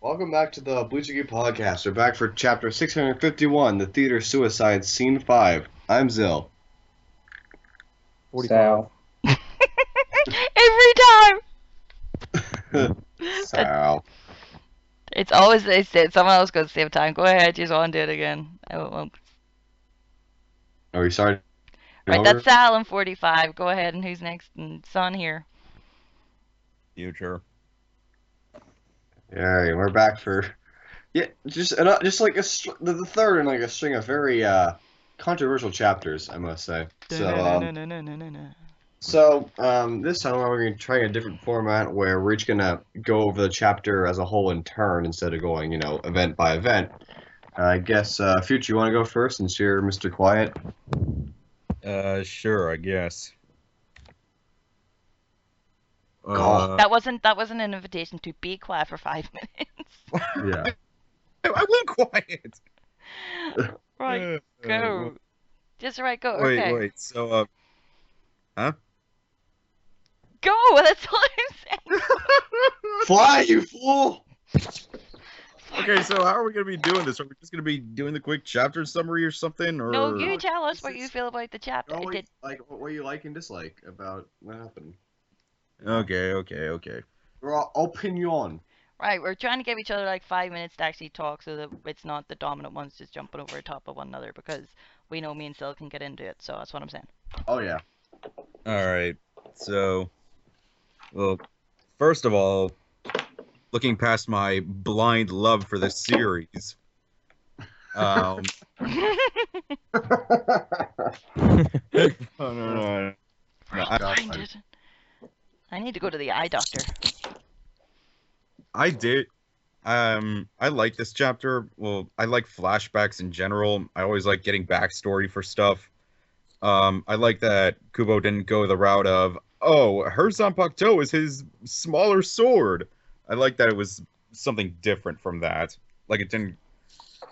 Welcome back to the Bleach podcast. We're back for chapter 651, The Theater Suicide, Scene 5. I'm Zill. 45. Every time! Sal. It's always they said someone else goes save time. Go ahead, just on do it again. I won't. Are we starting Right, over? that's Sal in 45. Go ahead, and who's next? And Son here. Future. Yeah, we're back for just like the third in like a string of very controversial chapters, I must say. So this time we're going to try a different format where we're each going to go over the chapter as a whole in turn instead of going, event by event. I guess Future, you want to go first since you're Mr. Quiet? Sure, I guess. That wasn't an invitation to be quiet for 5 minutes. Yeah. I went quiet. Right, go. Just right, go. Wait, okay. wait. So, huh? Go. That's all I'm saying. Fly, you fool! Okay, so how are we gonna be doing this? Are we just gonna be doing the quick chapter summary or something? Or No, you tell us what you feel about the chapter. What you like and dislike about what happened. Okay. Your opinion. Right, we're trying to give each other like 5 minutes to actually talk so that it's not the dominant ones just jumping over the top of one another because we know me and Sil can get into it, so that's what I'm saying. Oh, yeah. Alright, so, well, first of all, looking past my blind love for this series, no. I need to go to the eye doctor. I did. I like this chapter. Well, I like flashbacks in general. I always like getting backstory for stuff. I like that Kubo didn't go the route of, oh, her Zanpakuto is his smaller sword. I like that it was something different from that. Like it didn't,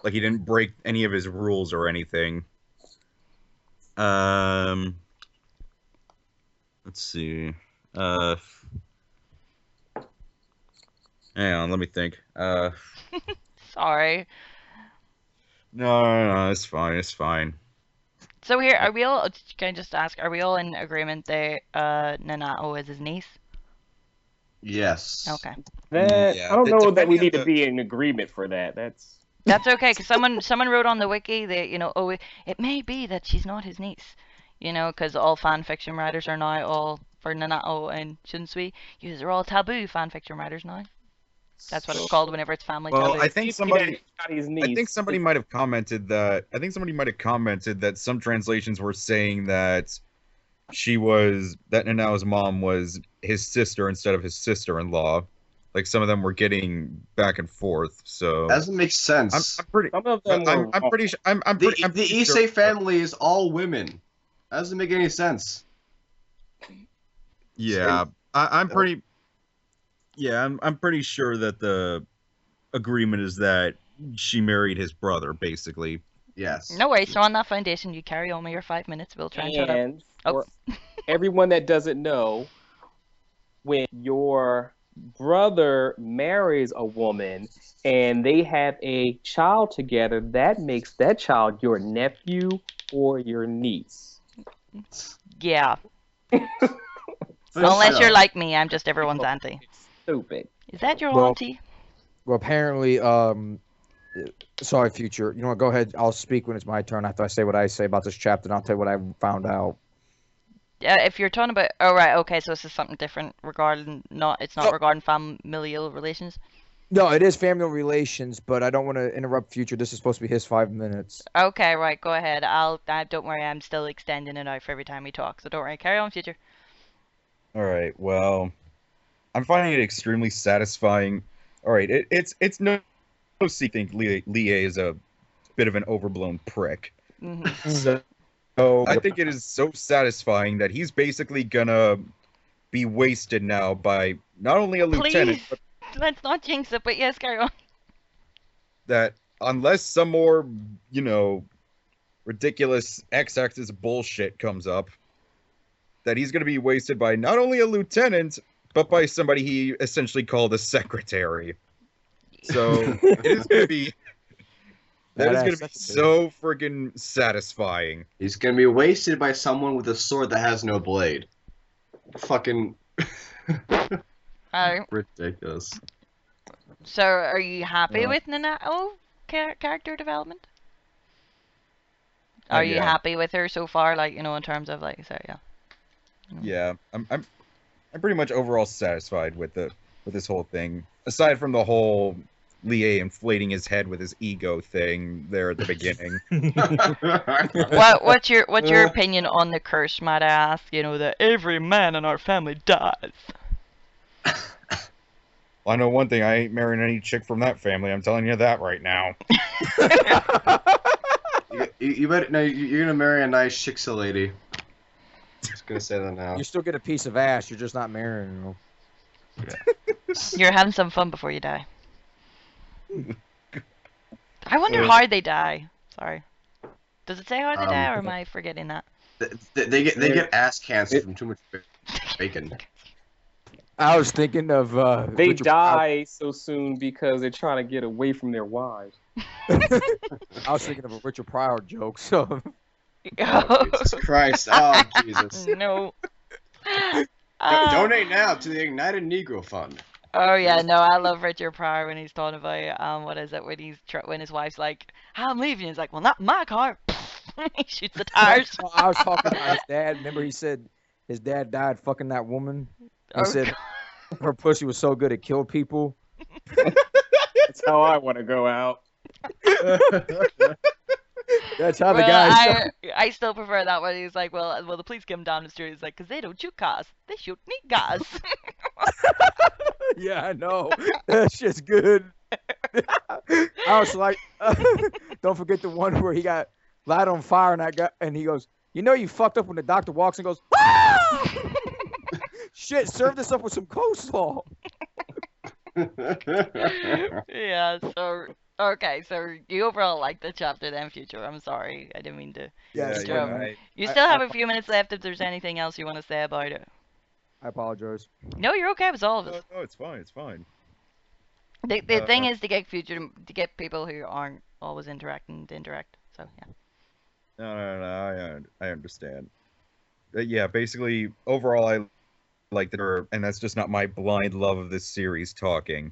like he didn't break any of his rules or anything. Let's see. Hang on, let me think. Sorry. No, it's fine. So here, are we all, can I just ask, are we all in agreement that Nanao is his niece? Yes. Okay. I don't know that we need to be in agreement for that. That's okay, because someone wrote on the wiki that, oh, it may be that she's not his niece. Because all fan fiction writers are now all, for Nanao and Shunsui, they're all taboo fan fiction writers now. That's what it's called whenever it's family taboo. Well, I think somebody might have commented that. I think somebody might have commented that some translations were saying that that Nanao's mom was his sister instead of his sister-in-law. Like some of them were getting back and forth. So doesn't make sense. I'm pretty. Some of them I'm pretty sure. The Issei family is all women. That doesn't make any sense. Yeah, I'm pretty. Yeah, I'm pretty sure that the agreement is that she married his brother, basically. Yes. No worries. So on that foundation, you carry on with your 5 minutes. We'll try and shut up. For everyone that doesn't know, when your brother marries a woman and they have a child together, that makes that child your nephew or your niece. Yeah. Unless you're like me, I'm just everyone's auntie. Stupid. Is that your auntie? Well, apparently, sorry, Future. You know what? Go ahead. I'll speak when it's my turn after I say what I say about this chapter, and I'll tell you what I found out. If you're talking about, oh right, okay, so this is something different regarding regarding familial relations. No, it is family relations, but I don't want to interrupt Future. This is supposed to be his 5 minutes. Okay, right, go ahead. Don't worry, I'm still extending it out for every time we talk, so don't worry. Carry on, Future. All right. Well, I'm finding it extremely satisfying. All right, it's no secret Lie is a bit of an overblown prick. Mm-hmm. So I think it is so satisfying that he's basically gonna be wasted now by not only a lieutenant, but let's not jinx it. But yes, carry on. That unless some more, ridiculous X-axis bullshit comes up, that he's gonna be wasted by not only a lieutenant, but by somebody he essentially called a secretary. So it is gonna be. That is Badass gonna be secretary. so freaking satisfying. He's gonna be wasted by someone with a sword that has no blade. Fucking Alright. ridiculous. So, are you happy Yeah. with Nanao character development? Are you Yeah. happy with her so far? Like, you know, in terms of like, so yeah. Yeah, I'm pretty much overall satisfied with this whole thing. Aside from the whole Lie inflating his head with his ego thing there at the beginning. What's your opinion on the curse, might I ask? You know, that every man in our family dies. I know one thing, I ain't marrying any chick from that family. I'm telling you that right now. You better no. You're gonna marry a nice Shiksa lady. Just gonna say that now. You still get a piece of ass. You're just not marrying them. You're having some fun before you die. I wonder how they die. Sorry. Does it say how they die, or am I forgetting that? They get ass cancer from too much bacon. I was thinking of They Richard die so soon because they're trying to get away from their wives. Pryor. I was thinking of a Richard Pryor joke. So Oh, Jesus Christ! Oh, Jesus! No. Donate now to the Ignited Negro Fund. Oh yeah, no, I love Richard Pryor when he's talking about what is it when when his wife's like, I'm leaving. He's like, well, not my car. He shoots the tires. I was talking about his dad. Remember, he said his dad died fucking that woman. He Oh, said her pussy was so good it killed people. That's how I want to go out. That's how the Well, guy. I still prefer that one. He's like, well, the police came down the street. He's like, because they don't shoot cars, they shoot niggas. Yeah, I know. That shit's good. I was like, don't forget the one where he got light on fire and and he goes, you know, you fucked up when the doctor walks and goes, ah! Shit, serve this up with some coleslaw. Yeah. So okay. So you overall like the chapter then, Future. I'm sorry, I didn't mean to. Yeah, yeah, I- You still have a few minutes left. If there's anything else you want to say about it. I apologize. No, you're okay with all of it. No, it's fine. It's fine. The thing is to get Future to get people who aren't always interacting to interact. So yeah. No, I understand. Yeah, basically, overall, I like the, and that's just not my blind love of this series talking.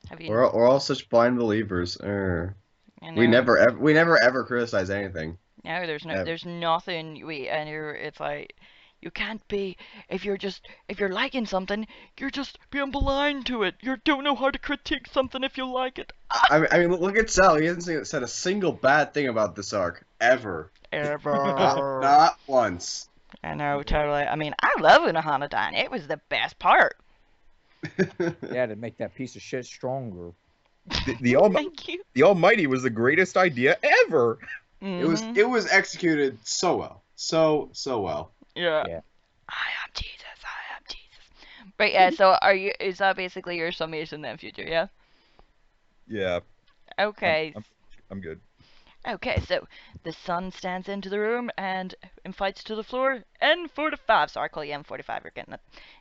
Have you? We're all such blind believers. I We know. never ever criticize anything. No, Ever. there's nothing and it's like, you can't be, if you're liking something, you're just being blind to it. You don't know how to critique something if you like it. I mean, look at Sal. He hasn't said a single bad thing about this arc ever. Ever. Not once. I know, totally. I mean, I love Unohana Dan. It was the best part. Yeah, to make that piece of shit stronger. Thank you. The Almighty was the greatest idea ever. Mhm. It was executed so well, so well. Yeah. Yeah. I am Jesus. I am Jesus. But yeah, so is that basically your summation then, Future? Yeah. Yeah, Okay. I'm good. Okay, so the sun stands into the room and fights to the floor. N45. Sorry, I call you N45. You're getting it.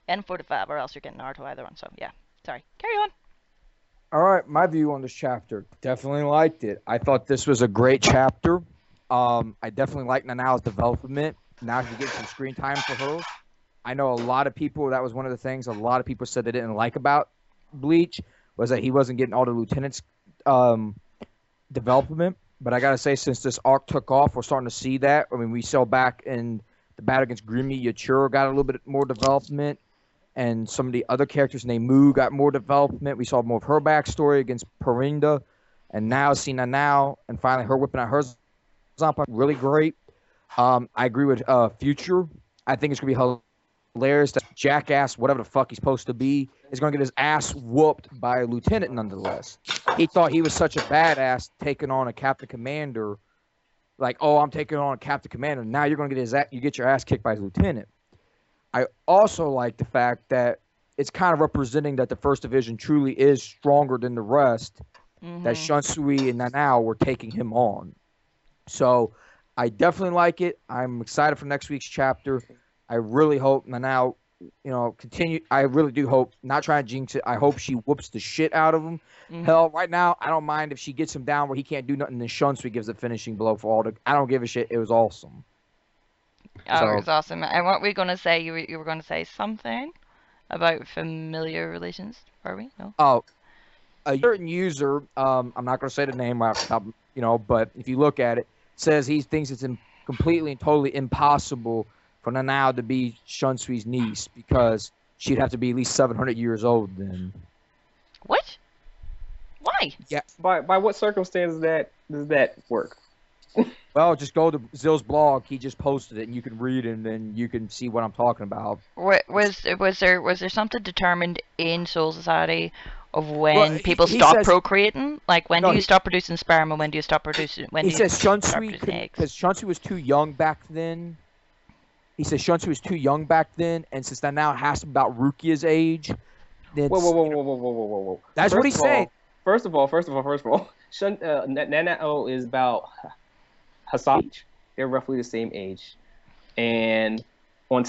N45, or else you're getting Naruto either one. So yeah. Sorry. Carry on. All right, my view on this chapter. Definitely liked it. I thought this was a great chapter. I definitely like Nanao's development. Now she gets some screen time for her. I know a lot of people, that was one of the things a lot of people said they didn't like about Bleach, was that he wasn't getting all the lieutenants' development. But I got to say, since this arc took off, we're starting to see that. I mean, we saw back in the battle against Grimy, Yachiro got a little bit more development. And some of the other characters named Moo got more development. We saw more of her backstory against Parinda. And now seeing Nanao and finally her whipping out her Zampa, really great. I agree with Future. I think it's going to be hilarious that jackass, whatever the fuck he's supposed to be, is going to get his ass whooped by a lieutenant nonetheless. He thought he was such a badass taking on a captain commander. Like, oh, I'm taking on a captain commander. Now you're going to get your ass kicked by his lieutenant. I also like the fact that it's kind of representing that the First Division truly is stronger than the rest, that Shunsui and Nanao were taking him on. So I definitely like it. I'm excited for next week's chapter. I really hope Nanao continue. I really do hope, not trying to jinx it, I hope she whoops the shit out of him. Mhm. Hell, right now, I don't mind if she gets him down where he can't do nothing, then Shunsui gives the finishing blow for all the. I don't give a shit. It was awesome. Oh, So- it was awesome. And what were you gonna say? You were gonna say something about familiar relations, were we? No. Oh, a certain user, I'm not going to say the name, but if you look at it, says he thinks it's completely and totally impossible for Nanao to be Shunsui's niece because she'd have to be at least 700 years old then. What? Why? By what circumstances does that work? Well, just go to Zill's blog. He just posted it, and you can read it, and then you can see what I'm talking about. Was there something determined in Soul Society of when Well, people he stop says- procreating? Like when No, do you he- stop producing sperm and when do you stop producing? When He do you says start Shunsui producing eggs? because Shunsui was too young back then. He says Shunsui was too young back then, and since that now it has to be about Rukia's age, then Whoa. that's what he's saying. First of all, Nanao is about Hasa's age. They're roughly the same age. And on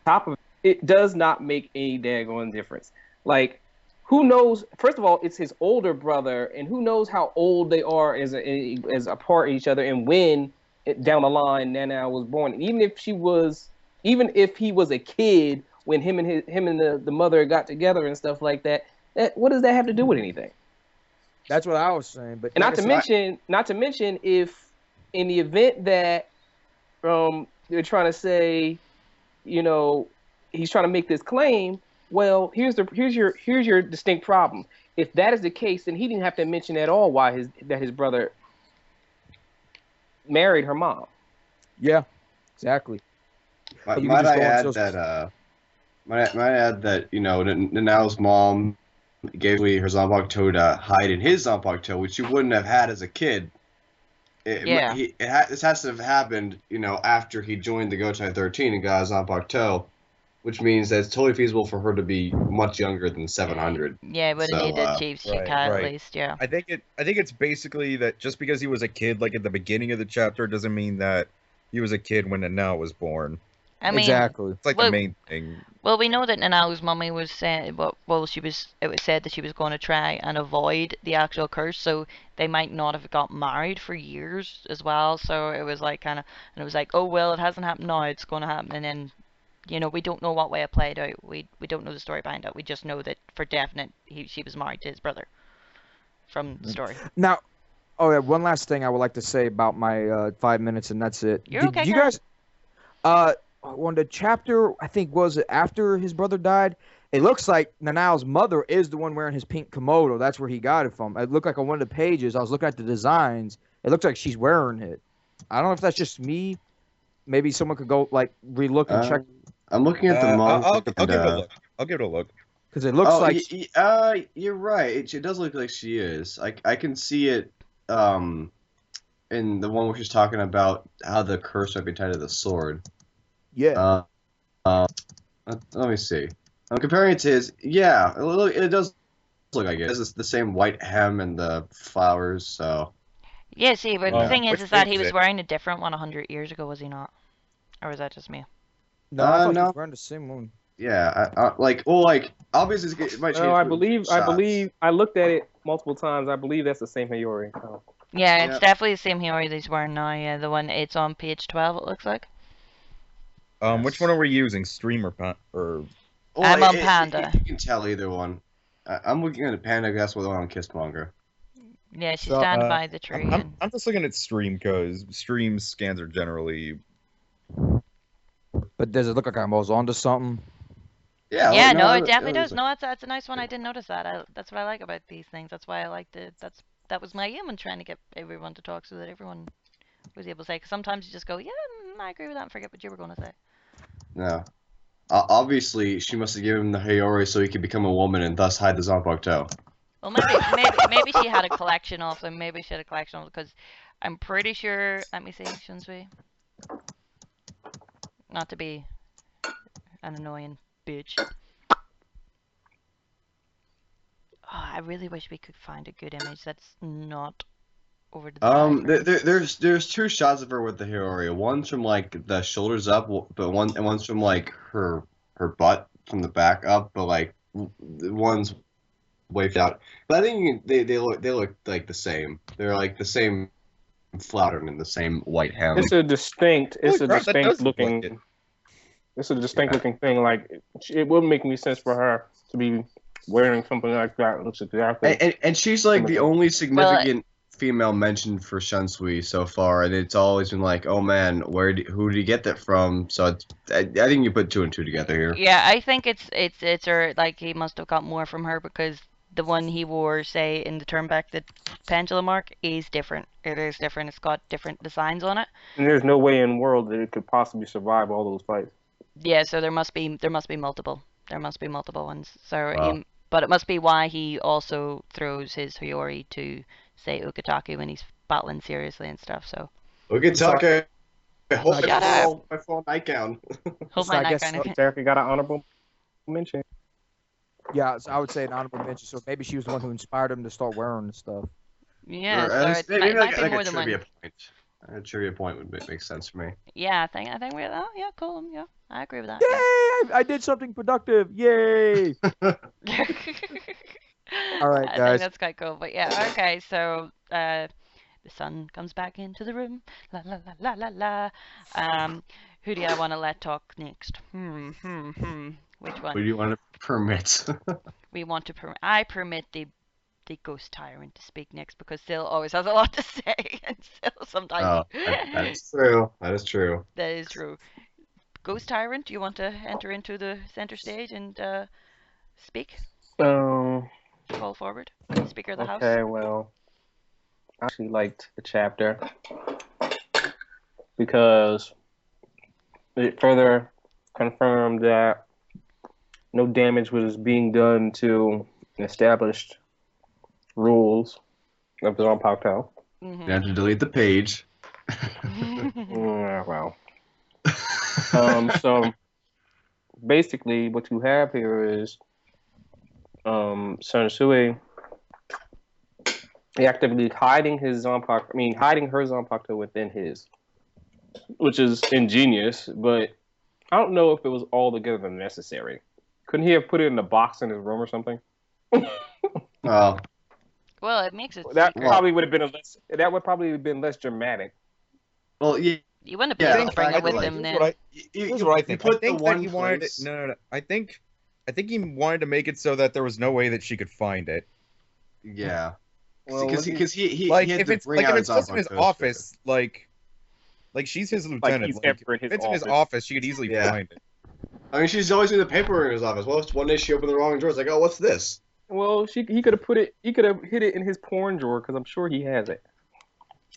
top of it, does not make any daggone difference. Like, who knows? First of all, it's his older brother, and who knows how old they are as apart each other, and when down the line Nanao was born. And even if he was a kid when him and the mother got together and stuff like that, what does that have to do with anything? That's what I was saying. But And like not to mention, if in the event that they're trying to say, he's trying to make this claim, well, here's your distinct problem. If that is the case, then he didn't have to mention at all that his brother married her mom. Yeah, exactly. Might You can just I go on add social- that? Might I add that Nanao's mom gave me her Zanpakuto to hide in his Zanpakuto, which she wouldn't have had as a kid. Yeah. This has to have happened, after he joined the Gotai 13 and got his Zanpakuto, which means that it's totally feasible for her to be much younger than 700. Yeah, would have So, needed Chief Shika at right. least, yeah. I think it's basically that just because he was a kid, like at the beginning of the chapter, doesn't mean that he was a kid when Nanao was born. I mean, exactly. It's like Well- the main thing. well, we know that Nanao's mummy was saying, it was said that she was going to try and avoid the actual curse, so they might not have got married for years as well. So it was like and it was like, oh well, it hasn't happened now, it's going to happen, and then, we don't know what way it played out. We don't know the story behind it. We just know that for definite she was married to his brother from the story. Now, one last thing I would like to say about my 5 minutes, and that's it. You're okay, you Karen. guys, on the chapter, I think was it after his brother died? It looks like Nanao's mother is the one wearing his pink komodo. That's where he got it from. It looked like on one of the pages, I was looking at the designs. It looks like she's wearing it. I don't know if that's just me. Maybe someone could go relook and check I'm looking at the manga. I'll give it a look. I'll give it a look. because it looks like you're right. It does look like she is. I can see it in the one where she's talking about how the curse might be tied to the sword. yeah. Let me see. I'm comparing it to his. Yeah, it does look like it. It's the same white hem and the flowers. So Yeah, see, but the Yeah. thing is Which that page he is was it? wearing a different one 100 years ago, was he not? Or was that just me? No, I thought he no. was wearing the same one. yeah, obviously it might change. No, I for believe shots. I looked at it multiple times. I believe that's the same Hayori. Yeah, it's Yep. definitely the same Hiyori that he's wearing now. Yeah, the one, it's on page 12, it looks like. Which one are we using? Stream or Well, I'm on Panda. You can tell either one. I'm looking at the Panda. That's what on Kiss manga. Yeah, she's So, standing by the tree. I'm just looking at Stream because Stream scans are generally. But does it look like I was onto something? Yeah. Yeah, like, no, it was- definitely was does. No, that's a nice one. I didn't notice that. That's what I like about these things. That's why I liked it. That was my aim in trying to get everyone to talk so that everyone was able to say. Because sometimes you just go, yeah, I agree with that, and forget what you were going to say. No. Obviously, she must have given him the Hayori so he could become a woman and thus hide the Zanpakuto. Well, maybe she had a collection of them. Maybe she had a collection of them because I'm pretty sure. Let me see, Shunsui. Not to be an annoying bitch. Oh, I really wish we could find a good image that's not over the background. There's two shots of her with the Hayori. One's from like the shoulders up, but one's from like her her butt from the back up, but like the one's waved out. But I think they look like the same. They're like the same flounder and the same white hound. It's a distinct Holy crap, that does look like looking. it. It's a distinct looking thing. Like it wouldn't make any sense for her to be wearing something like that. It looks exactly. And she's like the only significant female mentioned for Shunsui so far, and it's always been like, oh man, who did he get that from? So I think you put two and two together here. Yeah, I think it's her, like he must have got more from her because the one he wore, say, in the turn back the pendulum arc is different. It is different. It's got different designs on it. And there's no way in the world that it could possibly survive all those fights. Yeah, so there must be multiple. There must be multiple ones. So Wow. but it must be why he also throws his Hiyori to say Ukitake when he's battling seriously and stuff. So Look at Taka. I hope Shut up. my full nightgown. hold So my I knife guess- kind of. Derek, you got an honorable mention. Yeah, so I would say an honorable mention. So maybe she was the one who inspired him to start wearing the stuff. Yeah, Or so at least it maybe might be like more a than trivia one. point. A trivia point would make sense for me. Yeah, I think we. Oh yeah, cool. Yeah, I agree with that. Yay! I did something productive. Yay! All right, I guys. think that's quite cool. But yeah, okay. So the sun comes back into the room. La la la la la la. Who do I want to let talk next? Which Who one? do you want to permit? We want to I permit the ghost tyrant to speak next because Sil always has a lot to say, and Sil sometimes. Oh, that is true. That is true. That is true. Ghost tyrant, do you want to enter into the center stage and speak? Call forward. Speaker of the house. Okay, well, I actually liked the chapter because it further confirmed that no damage was being done to established rules of the Zanpakuto. Mhm. You have to delete the page. Yeah, well. So basically, what you have here is Sensui actively hiding his hiding her Zanpakuto within his, which is ingenious, but I don't know if it was altogether necessary. Couldn't he have put it in a box in his room or something? Well, Well, it makes it That secret. probably would have been that would probably have been less dramatic. yeah. You wouldn't be Yeah, able to bring it with like- him Here's then. what I, You here's what I think. I put think the that one he wanted place. it. No. I think he wanted to make it so that there was no way that she could find it. Yeah. Well, Because he Like had if to it's bring like if out it's just in his Zanpakuto office, like she's his lieutenant. he's Like, ever in his if it's in his office. office, she could easily Yeah. find it. I mean, she's always in the paper in his office. Well, one day she opened the wrong drawer. It's like, oh, what's this? Well, he could have put it. He could have hid it in his porn drawer because I'm sure he has it.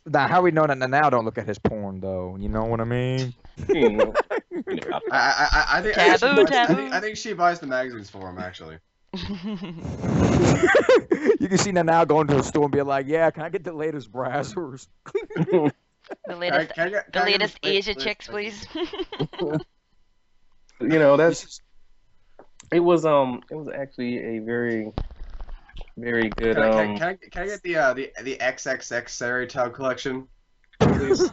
Now, how we know that now don't look at his porn, though? You know what I mean? You know. I think Taboo, I taboo. think she buys the magazines for him, actually. You can see now going to the store and be like, "Yeah, can I get the latest brazzers?" The latest, Can I get- the can I get latest the Asia latest chicks, please. You know, it was actually a very, very good Can I get the XXX Seritag collection, please?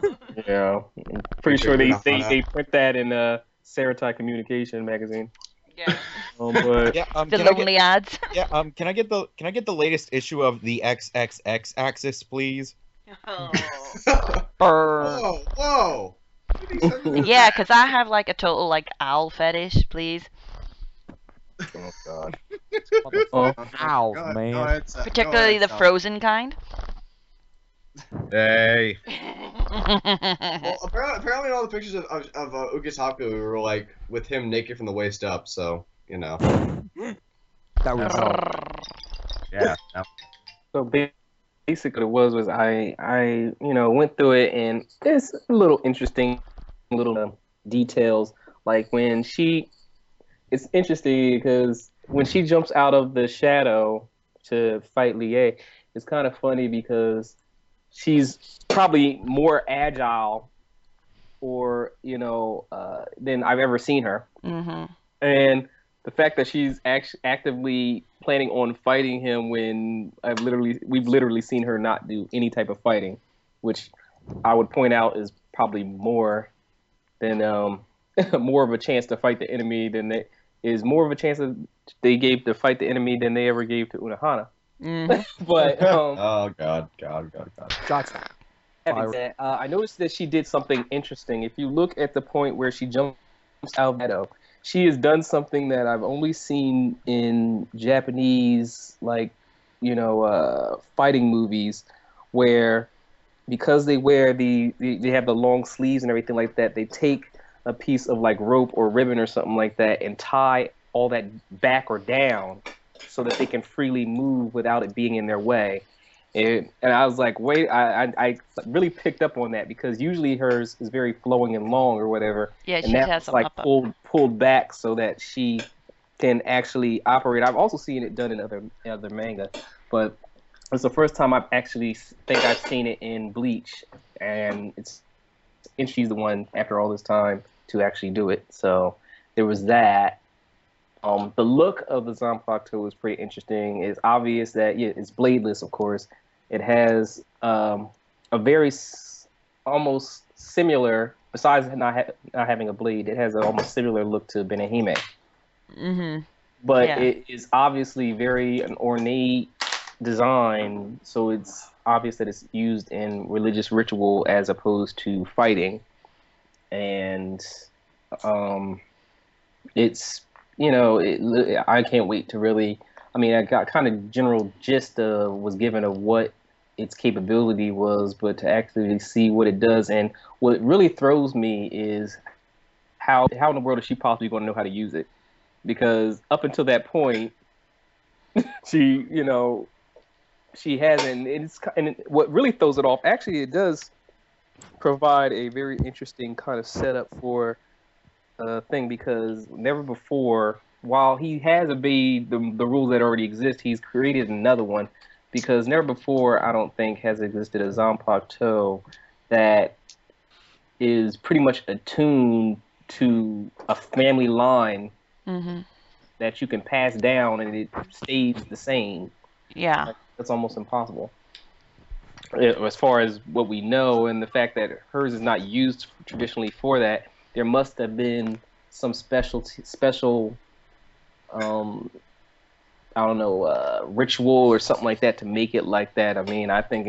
yeah. I'm pretty sure they print that in Saratai Communication magazine. Yeah. But Yeah. The Can I lonely ads. get, yeah. Can I get the latest issue of the XXX axis, please? Oh. Whoa, whoa! Yeah, because I have like a total like owl fetish, please. oh god. Owls, Go man. ahead, Particularly the Sal. frozen kind. Hey. Well, apparently all the pictures of Ukitaku were like with him naked from the waist up, so you know. That was Yeah. So basically, what was I went through it, and there's a little interesting little details. Like when it's interesting because when she jumps out of the shadow to fight Lie, it's kind of funny because she's probably more agile, than I've ever seen her. Mm-hmm. And the fact that she's actively planning on fighting him when we've literally seen her not do any type of fighting, which I would point out is probably more than more of a chance to fight the enemy than is more of a chance that they gave to fight the enemy than they ever gave to Unohana. Mm-hmm. But Oh God. Shots. having Fire. said, I noticed that she did something interesting. If you look at the point where she jumps out of Meadow, she has done something that I've only seen in Japanese, like, fighting movies, where because they wear they have the long sleeves and everything like that, they take a piece of like rope or ribbon or something like that and tie all that back or down so that they can freely move without it being in their way. And I was like, wait, I really picked up on that because usually hers is very flowing and long or whatever, Yeah, and she that has was some like up. pulled back so that she can actually operate. I've also seen it done in other manga, but it's the first time I've actually think I've seen it in Bleach, and she's the one after all this time to actually do it. So there was that. The look of the Zanpakuto is pretty interesting. It's obvious that it's bladeless, of course. It has a very almost similar, besides not having a blade, it has an almost similar look to Benehime. Mm-hmm. But Yeah. it is obviously very an ornate design, so it's obvious that it's used in religious ritual as opposed to fighting. And it's I can't wait to really. I mean, I got kind of general gist was given of what its capability was, but to actually see what it does and what really throws me is how in the world is she possibly going to know how to use it? Because up until that point, she she hasn't. And what really throws it off, actually, it does provide a very interesting kind of setup for thing because never before, while he has obeyed the rules that already exist, he's created another one because never before, I don't think, has existed a Zanpakuto that is pretty much attuned to a family line Mm-hmm. that you can pass down and it stays the same. Yeah. Like, that's almost impossible. As far as what we know, and the fact that hers is not used traditionally for that, there must have been some special, I don't know, ritual or something like that to make it like that. I mean, I think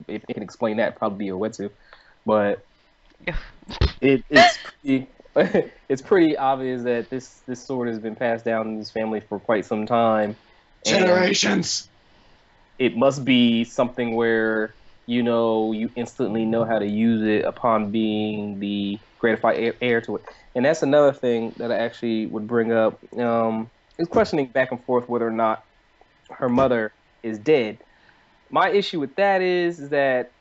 if it can explain that, it'd probably be a Wetsu. But it's pretty, it's pretty obvious that this sword has been passed down in this family for quite some time. Generations. It must be something where you instantly know how to use it upon being the gratified heir to it. And that's another thing that I actually would bring up. Is questioning back and forth whether or not her mother is dead. My issue with that is that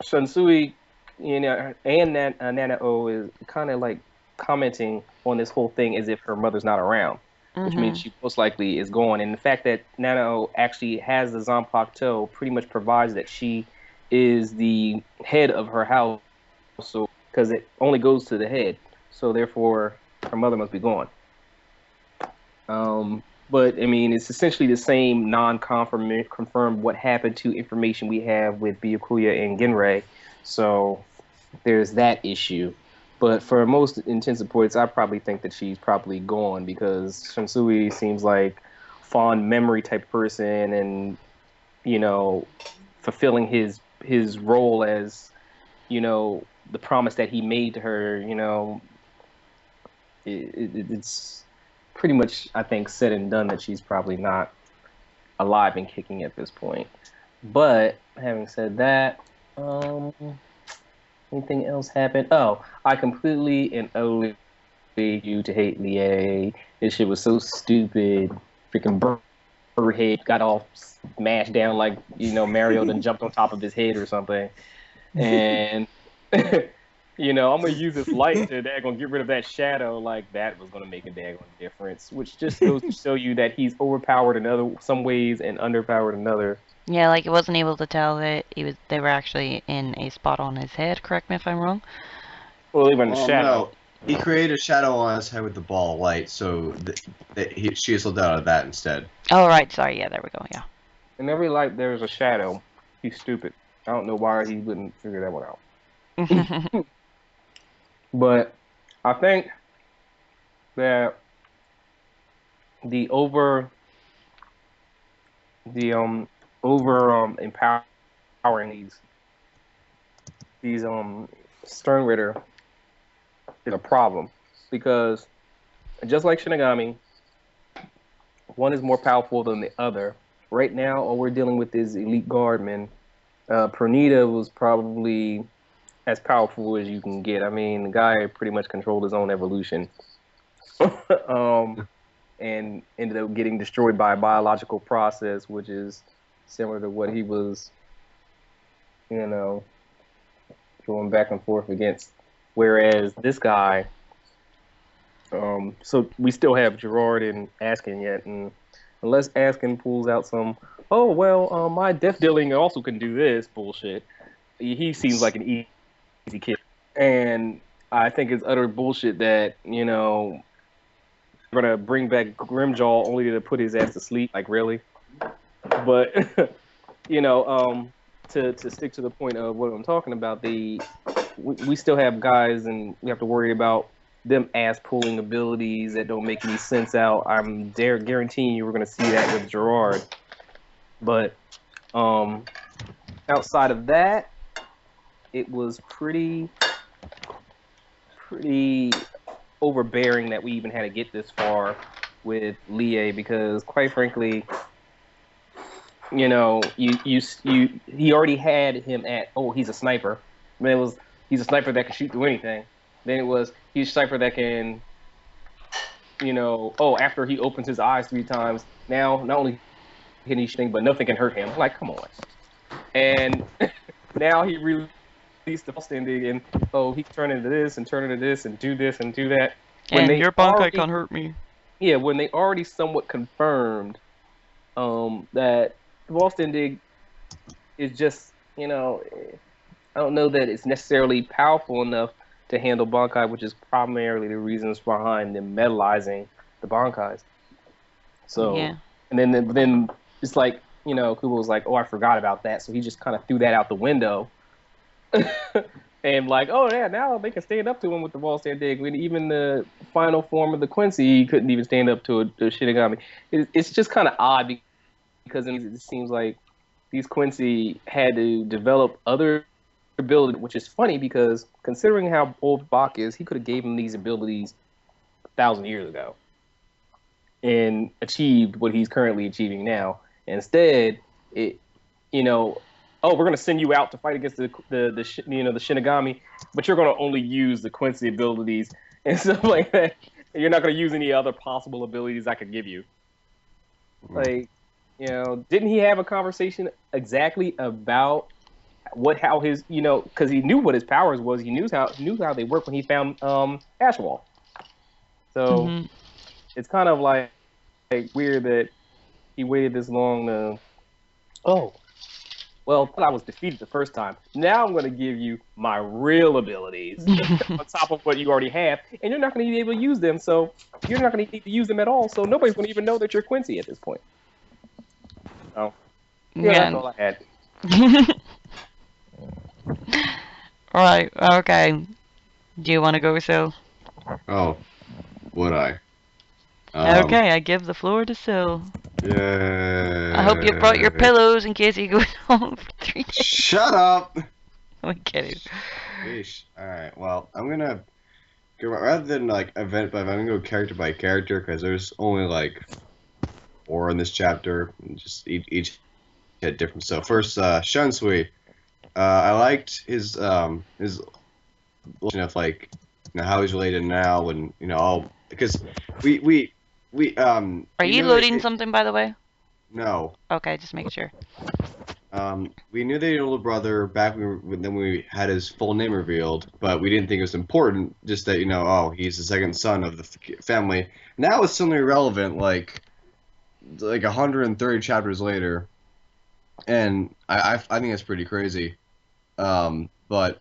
Shunsui, and Nanao is kind of like commenting on this whole thing as if her mother's not around, which means she most likely is gone. And the fact that Nanao actually has the Zanpakuto pretty much provides that she is the head of her house, so because it only goes to the head, so therefore her mother must be gone. But I mean, it's essentially the same confirmed what happened to information we have with Byakuya and Genrei. So there's that issue. But for most intensive points, I probably think that she's probably gone because Shansui seems like fond memory type person, and fulfilling his role as the promise that he made to her. It's pretty much, I think, said and done that she's probably not alive and kicking at this point. But having said that, anything else happened? Oh, I completely and utterly made you to hate Lie. This shit was so stupid. Freaking bird head got all smashed down like Mario then jumped on top of his head or something. And I'm gonna use this light to gonna get rid of that shadow. Like that was gonna make a daggone difference, which just goes to show you that he's overpowered in some ways and underpowered in other. Yeah, like it wasn't able to tell that they were actually in a spot on his head. Correct me if I'm wrong. Well, even the Well, shadow. no. He created a shadow on his head with the ball of light, so she slipped out of that instead. Oh right, sorry. Yeah, there we go. Yeah. In every light, there's a shadow. He's stupid. I don't know why he wouldn't figure that one out. But I think that the over the empowering these Stern Ritter is a problem because just like Shinigami, one is more powerful than the other. Right now, all we're dealing with is elite guardmen. Pernita was probably as powerful as you can get. I mean, the guy pretty much controlled his own evolution. And ended up getting destroyed by a biological process, which is similar to what he was, going back and forth against. Whereas this guy, so we still have Gerard and Askin yet, and unless Askin pulls out some, my death dealing also can do this bullshit, he seems like an easy kid. And I think it's utter bullshit that, we're gonna bring back Grimjaw only to put his ass to sleep. Like, really? But to stick to the point of what I'm talking about, we still have guys, and we have to worry about them ass pulling abilities that don't make any sense out. I'm guaranteeing you we're gonna see that with Gerard. But outside of that, it was pretty overbearing that we even had to get this far with Lie, because quite frankly, he already had him at, he's a sniper. Then he's a sniper that can shoot through anything. Then it was, he's a sniper that can, after he opens his eyes 3 times, now not only can he shoot, but nothing can hurt him. Like, come on. And now he really released the ending, and he can turn into this and turn into this and do this and do that. And your Bankai can't hurt me. Yeah, when they already somewhat confirmed that the Wolstendig is just, I don't know that it's necessarily powerful enough to handle Bankai, which is primarily the reasons behind them metallizing the Bankais. So, yeah. And then it's like, Kubo was like, I forgot about that, so he just kind of threw that out the window. And like, now they can stand up to him with the Wolstendig. When even the final form of the Quincy, he couldn't even stand up to a Shinigami. It's just kind of odd because it seems like these Quincy had to develop other abilities, which is funny because considering how old Bach is, he could have gave him these abilities 1,000 years ago and achieved what he's currently achieving now. Instead, we're going to send you out to fight against the Shinigami, but you're going to only use the Quincy abilities and stuff like that. And you're not going to use any other possible abilities I could give you. Like, didn't he have a conversation exactly about how his, because he knew what his powers was. He knew how they work when he found Ashwall. So it's kind of like weird that he waited this long to. I was defeated the first time. Now I'm going to give you my real abilities on top of what you already have, and you're not going to be able to use them, so you're not going to need to use them at all, so nobody's going to even know that you're Quincy at this point. So, that's all I had. Alright, okay. Do you want to go, Sil? Oh, would I? Okay, I give the floor to Sil. Yeah. I hope you brought your pillows in case he goes home for 3 days. Shut up! I'm kidding. Yeesh. Alright, well, I'm gonna go, rather than like event by event, I'm gonna go character by character, because there's only like 4 in this chapter, and just each had different stuff. First, Shunsui. I liked his of like, how he's related now, and because we Are you loading something, by the way? No. Okay, just making sure. We knew they had an older brother back when we had his full name revealed, but we didn't think it was important. Just that he's the second son of the family. Now it's suddenly relevant, like 130 chapters later, and I think that's pretty crazy. But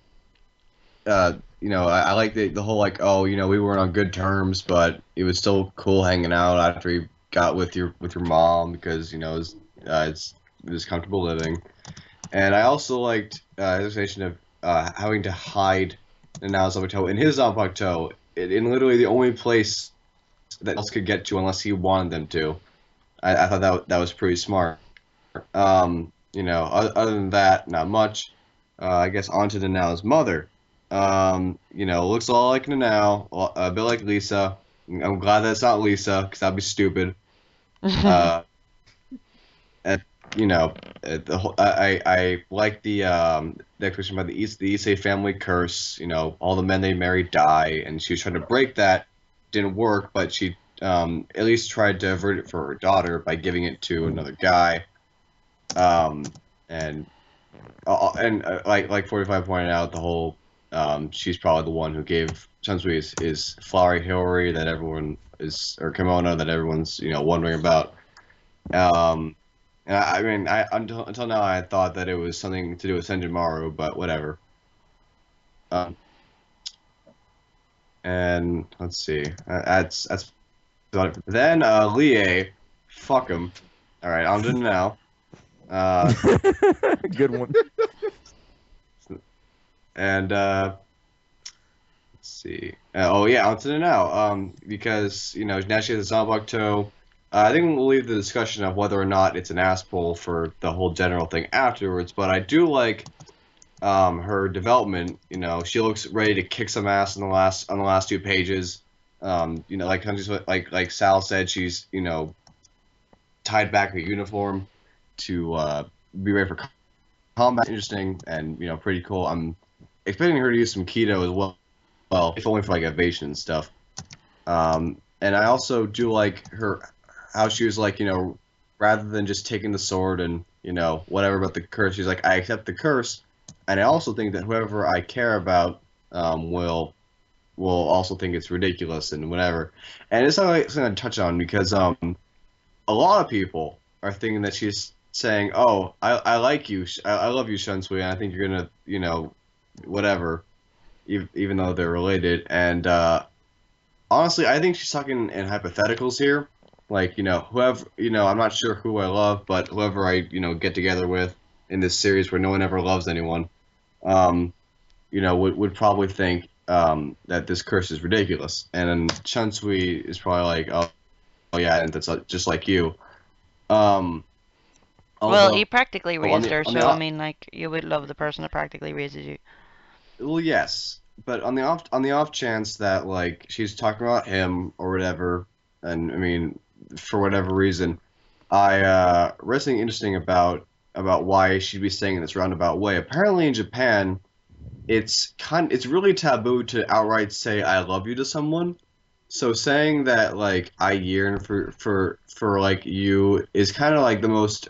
I like the whole we weren't on good terms, but it was still cool hanging out after he got with your mom, because it was comfortable living. And I also liked his explanation of having to hide in now Zanpakuto. In his Zanpakuto, in literally the only place that else could get to unless he wanted them to. I thought that was pretty smart. You know, other than that, not much. I guess on to Nanau's mother. You know, looks a lot like Nanau, a bit like Lisa. I'm glad that's not Lisa, because that'd be stupid. And, you know, I like the explanation about the Issei family curse. You know, all the men they married die, and she was trying to break that. Didn't work, but she at least tried to avert it for her daughter by giving it to another guy. And like 45 pointed out, the whole she's probably the one who gave Shunsui his flowery Hillary that everyone is, or kimono that everyone's, you know, wondering about. And I mean, until now I thought that it was something to do with Senjumaru, but whatever. And let's see, that's about it. Then Lie, fuck him. All right, on to now. Good one. And let's see. Oh yeah, on to the now. Because you know now she has a Zanbakuto. I think we'll leave the discussion of whether or not it's an asshole for the whole general thing afterwards. But I do like her development. You know, she looks ready to kick some ass on the last 2 pages. You know, like Sal said, she's, you know, tied back her uniform to be ready for combat. Interesting and, you know, pretty cool. I'm expecting her to use some keto as well, if only for like evasion and stuff. And I also do like how she was like, you know, rather than just taking the sword and, you know, whatever about the curse, she's like, I accept the curse, and I also think that whoever I care about will also think it's ridiculous and whatever. And it's something to touch on because a lot of people are thinking that she's saying, oh, I like you, I love you, Shunsui, and I think you're gonna, you know, whatever, even though they're related. And honestly, I think she's talking in hypotheticals here. Like, you know, whoever, you know, I'm not sure who I love, but whoever I, you know, get together with in this series where no one ever loves anyone, you know, would probably think that this curse is ridiculous. And then Shunsui is probably like, oh yeah, and that's just like you. Well, Although, you practically on raised the- her, on so the I off- mean, like, you would love the person that practically raises you. Well, yes, but on the off chance that like she's talking about him or whatever, and I mean, for whatever reason, I read something interesting about why she'd be saying in this roundabout way. Apparently, in Japan, it's really taboo to outright say "I love you" to someone. So saying that like I yearn for like you is kind of like the most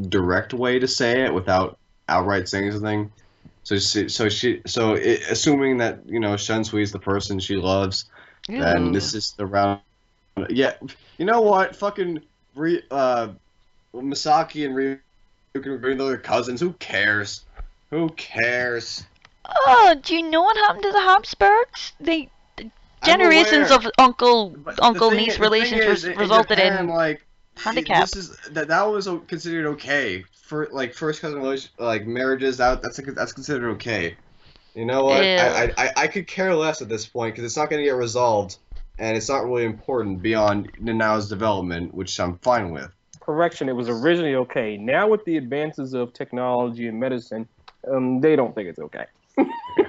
direct way to say it without outright saying something. Assuming that, you know, Shunsui is the person she loves, then Ew. this is the round. Yeah, you know what? Fucking Misaki and Ryu can bring their cousins. Who cares? Who cares? Oh, do you know what happened to the Habsburgs? They generations aware. of uncle But the uncle thing- niece the thing relations is, in resulted Japan, in like handicap. that was considered okay for like first cousin like marriages. That's considered okay. You know what? Ew. I could care less at this point because it's not going to get resolved, and it's not really important beyond Nanau's development, which I'm fine with. Correction, it was originally okay. Now with the advances of technology and medicine, they don't think it's okay.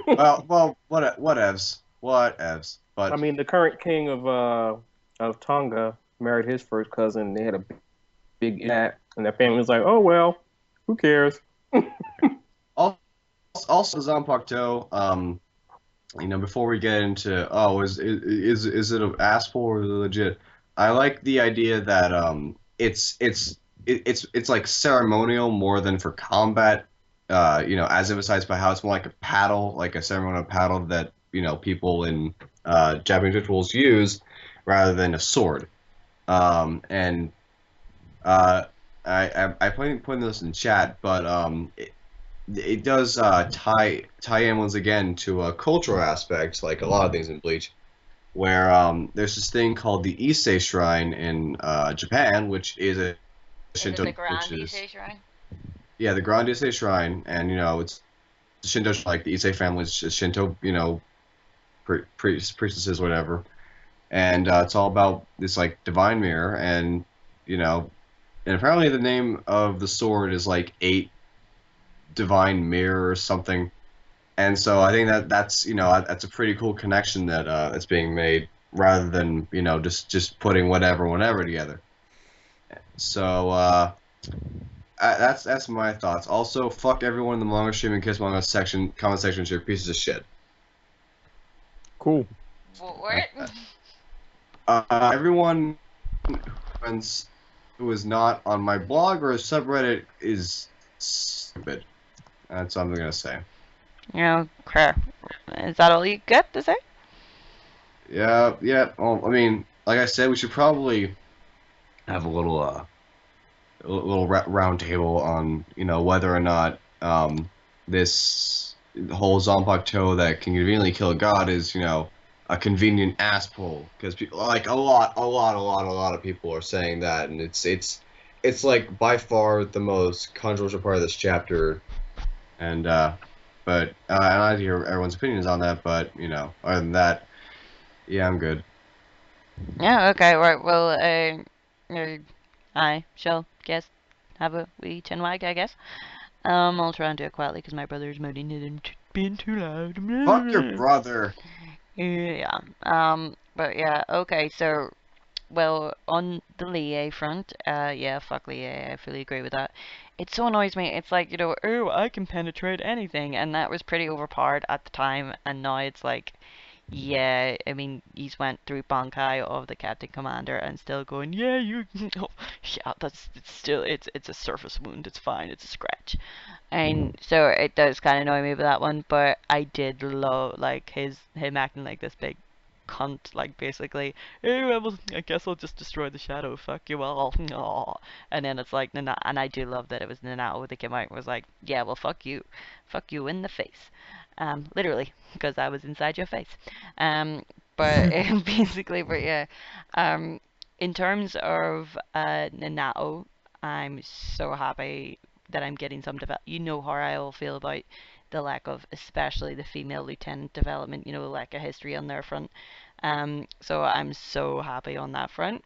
Well, whatevs. But I mean, the current king of Tonga married his first cousin. They had a big that, and their family was like, "Oh well, who cares?" also Zanpakuto, you know, before we get into is it an asshole or legit? I like the idea that it's like ceremonial more than for combat. You know, as emphasized by how it's more like a paddle, like a ceremonial paddle that, you know, people in Japanese rituals use rather than a sword. And I putting this in chat, but it does tie in once again to a cultural aspect, like a lot of things in Bleach, where there's this thing called the Issei Shrine in Japan, which is a Shinto, Shrine? yeah, the Grand Issei Shrine, and you know it's Shinto, like the Issei family's Shinto, you know, priestesses, whatever. and it's all about this like divine mirror, and you know, and apparently the name of the sword is like eight divine mirror or something. And so I think that's that's a pretty cool connection that that's being made rather than just putting whatever whenever together. So that's my thoughts. Also, fuck everyone in the manga stream and kiss manga section comment section. You're pieces of shit. Cool. What? Everyone who is not on my blog or subreddit is stupid. That's all I'm gonna say. Crap. Is that all you got to say? Yeah. Well, I mean, like I said, we should probably have a little round table on whether or not this whole Zanpakuto that can conveniently kill a god is a convenient ass pull, because people like a lot of people are saying that, and it's like by far the most controversial part of this chapter, and but and I'd hear everyone's opinions on that, but other than that, yeah, I'm good. Yeah, okay, right, well, I shall guess have a wee chinwag, I guess. I'll try and do it quietly because my brother's moaning and I'm being too loud. Fuck your brother. Yeah, but yeah, okay, so, well, on the Lie front, yeah, fuck Lie, I fully agree with that. It so annoys me, it's like, oh, I can penetrate anything, and that was pretty overpowered at the time, and now it's like, yeah, I mean, he's went through Bankai of the Captain Commander and still going, yeah, you, oh, yeah, it's a surface wound, it's fine, it's a scratch. And so it does kind of annoy me with that one, but I did love, like, him acting like this big cunt, like, basically, oh, I guess I'll just destroy the shadow, fuck you all, aw. And then it's like, Nana, and I do love that it was Nanao that came out and was like, yeah, well, fuck you in the face. Literally, because I was inside your face. But basically, but yeah, in terms of Nanao, I'm so happy that I'm getting some develop. You know how I all feel about the lack of, especially the female lieutenant development. Lack of history on their front. So I'm so happy on that front.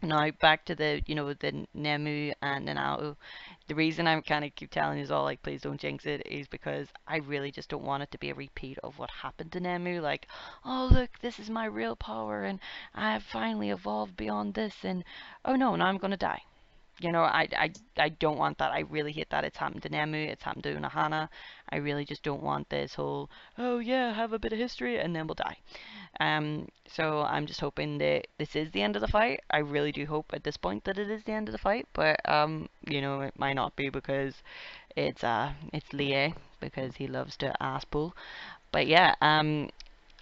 Now back to the Nemu and Nanao. The reason I'm kind of keep telling you all like please don't jinx it is because I really just don't want it to be a repeat of what happened to Nemu. Like, oh look, this is my real power and I have finally evolved beyond this, and oh no, now I'm gonna die. I don't want that. I really hate that. It's happened to Nemu, it's happened to Unohana. I really just don't want this whole, oh yeah, have a bit of history and then we'll die. So I'm just hoping that this is the end of the fight. I really do hope at this point that it is the end of the fight, but it might not be because it's Lie, because he loves to ass pull. But yeah, I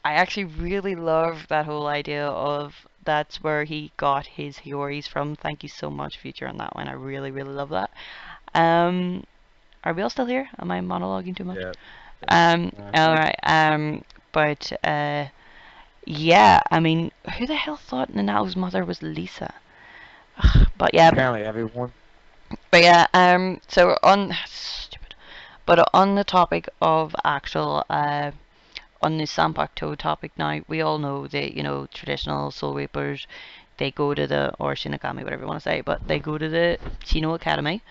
actually really love that whole idea of that's where he got his Hioris from. Thank you so much, Future, on that one. I really, really love that. Are we all still here? Am I monologuing too much? Yeah. Alright, but, yeah, I mean, who the hell thought Nanao's mother was Lisa? But yeah. Apparently everyone. But yeah, so stupid. But on the topic of actual, on the Zanpakuto topic now, we all know that, traditional Soul Reapers, they go to or Shinigami, whatever you want to say, but they go to the Shino Academy,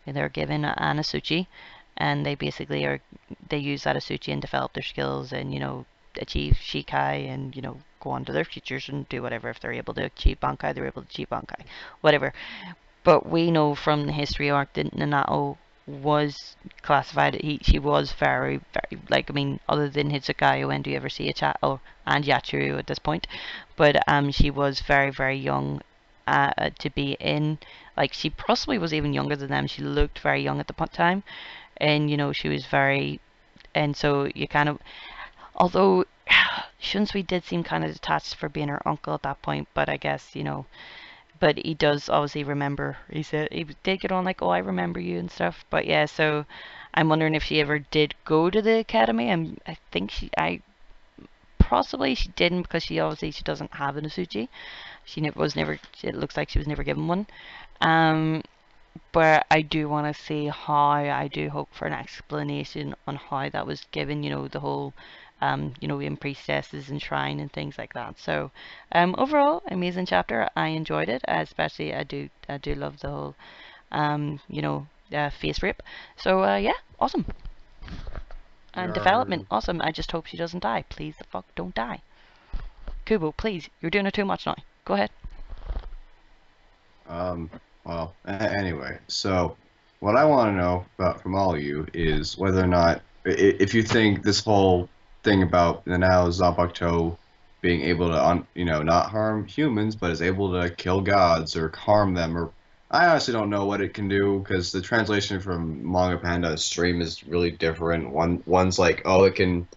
and they're given an Asuchi, and they basically they use that Asuchi and develop their skills and, achieve Shikai and, go on to their futures and do whatever. If they're able to achieve Bankai, they're able to achieve Bankai, whatever. But we know from the history arc that Nanao was classified. She was very, very, like, I mean, other than Hitsukayo, when do you ever see a chat? Oh, and Yachiro at this point, but she was very, very young to be in. Like, she possibly was even younger than them. She looked very young at the time, and she was very, and so you kind of, although Shunsui did seem kind of detached for being her uncle at that point, but I guess but he does obviously remember. He said he did get on like, oh, I remember you and stuff. But yeah, so I'm wondering if she ever did go to the academy. I think possibly she didn't, because she doesn't have an Asuchi. She was never. It looks like she was never given one. but I do want to see how. I do hope for an explanation on how that was given. The whole, in priestesses and shrine and things like that. So, overall, amazing chapter. I enjoyed it, especially I do love the whole, face rape. So, yeah, awesome. And development, awesome. I just hope she doesn't die. Please, the fuck, don't die. Kubo, please, you're doing it too much now. Go ahead. Well, anyway, so what I want to know about from all of you is whether or not, if you think this whole thing about the now Zanpakuto being able to, not harm humans, but is able to kill gods or harm them, or I honestly don't know what it can do because the translation from Manga Panda stream is really different. One's like, oh, it can,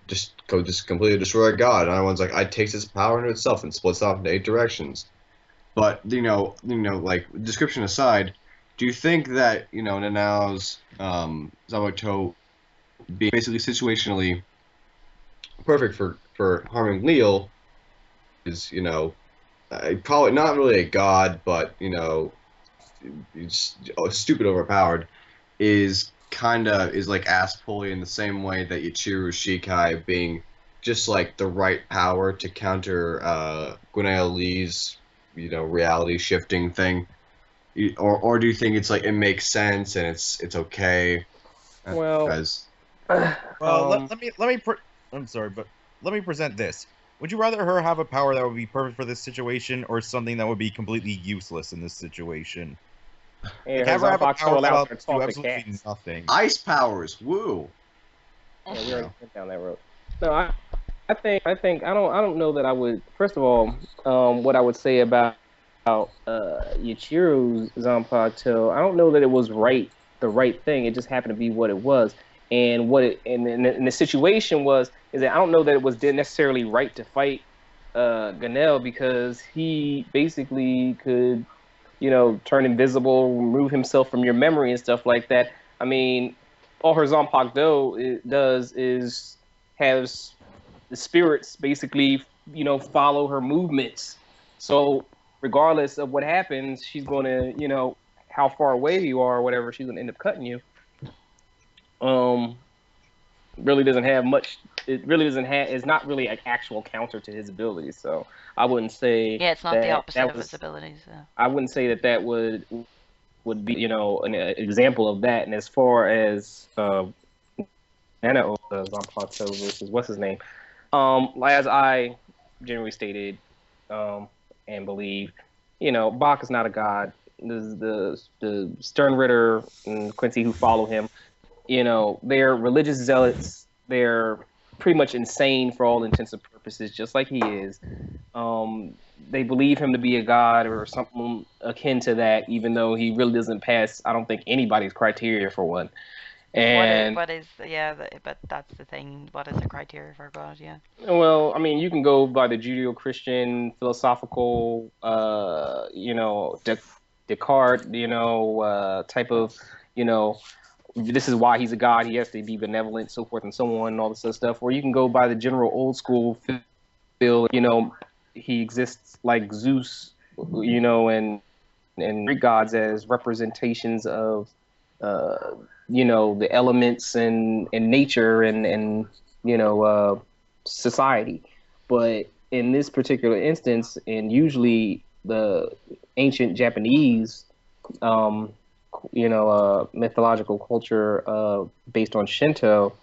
just completely destroy a god. Another one's like, it takes its power into itself and splits off into 8 directions. But like description aside, do you think that Nanau's Zanpakuto being basically situationally perfect for harming Leal is probably not really a god, but it's stupid overpowered, is like ass pulley in the same way that Ichiru Shikai being just like the right power to counter Guneo Lee's reality shifting thing, or do you think it's like it makes sense and it's okay? Well, Because Well, I'm sorry, but let me present this. Would you rather her have a power that would be perfect for this situation, or something that would be completely useless in this situation? hey, Like, her have her have a Zanpakuto power allows that her to will do talk to absolutely cats. nothing. ice powers, woo. Yeah, we already went down that road. No, I think I don't know that I would. First of all, what I would say about Yachiro's Zanpakuto, I don't know that it was the right thing. It just happened to be what it was, and and the situation is that I don't know that it was necessarily right to fight Ganel because he basically could turn invisible, remove himself from your memory and stuff like that. I mean, all her Zanpakuto does is has the spirits basically, follow her movements. So regardless of what happens, she's going to, how far away you are or whatever, she's going to end up cutting you. Really doesn't have much. It really doesn't have. It's not really an actual counter to his abilities. So I wouldn't say Yeah, it's not the opposite that of was. his abilities. I wouldn't say that would be an example of that. And as far as Nana Zanpakuto versus what's his name, as I generally stated and believe, Bach is not a god. The Sternritter and Quincy who follow him, they're religious zealots. They're pretty much insane for all intents and purposes, just like he is. They believe him to be a god or something akin to that, even though he really doesn't pass, I don't think, anybody's criteria for one. And But that's the thing. What is the criteria for God? Yeah. well, I mean, you can go by the Judeo-Christian philosophical, Descartes, type of, this is why he's a god. He has to be benevolent, so forth and so on, and all this other stuff. Or you can go by the general old school feel, he exists like Zeus, and Greek gods as representations of, the elements and nature and society. But in this particular instance, and usually the ancient Japanese, mythological culture based on Shinto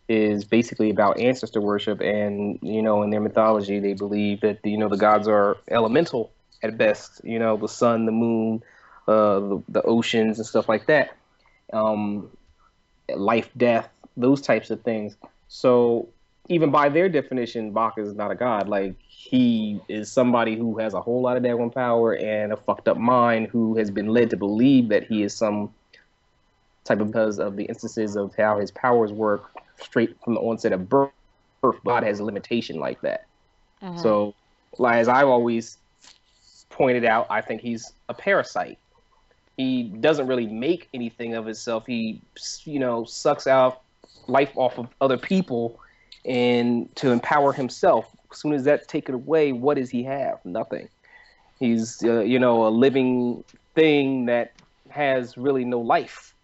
is basically about ancestor worship, and in their mythology they believe that the gods are elemental at best, the sun, the moon, the oceans and stuff like that, life, death, those types of things. So even by their definition, Baka is not a god. Like, he is somebody who has a whole lot of daggone power and a fucked up mind who has been led to believe that he is some type of, because of the instances of how his powers work straight from the onset of birth. God has a limitation like that. Mm-hmm. So, like, as I've always pointed out, I think he's a parasite. He doesn't really make anything of himself. He, sucks out life off of other people and to empower himself. As soon as that's taken away, what does he have? Nothing. He's, a living thing that has really no life.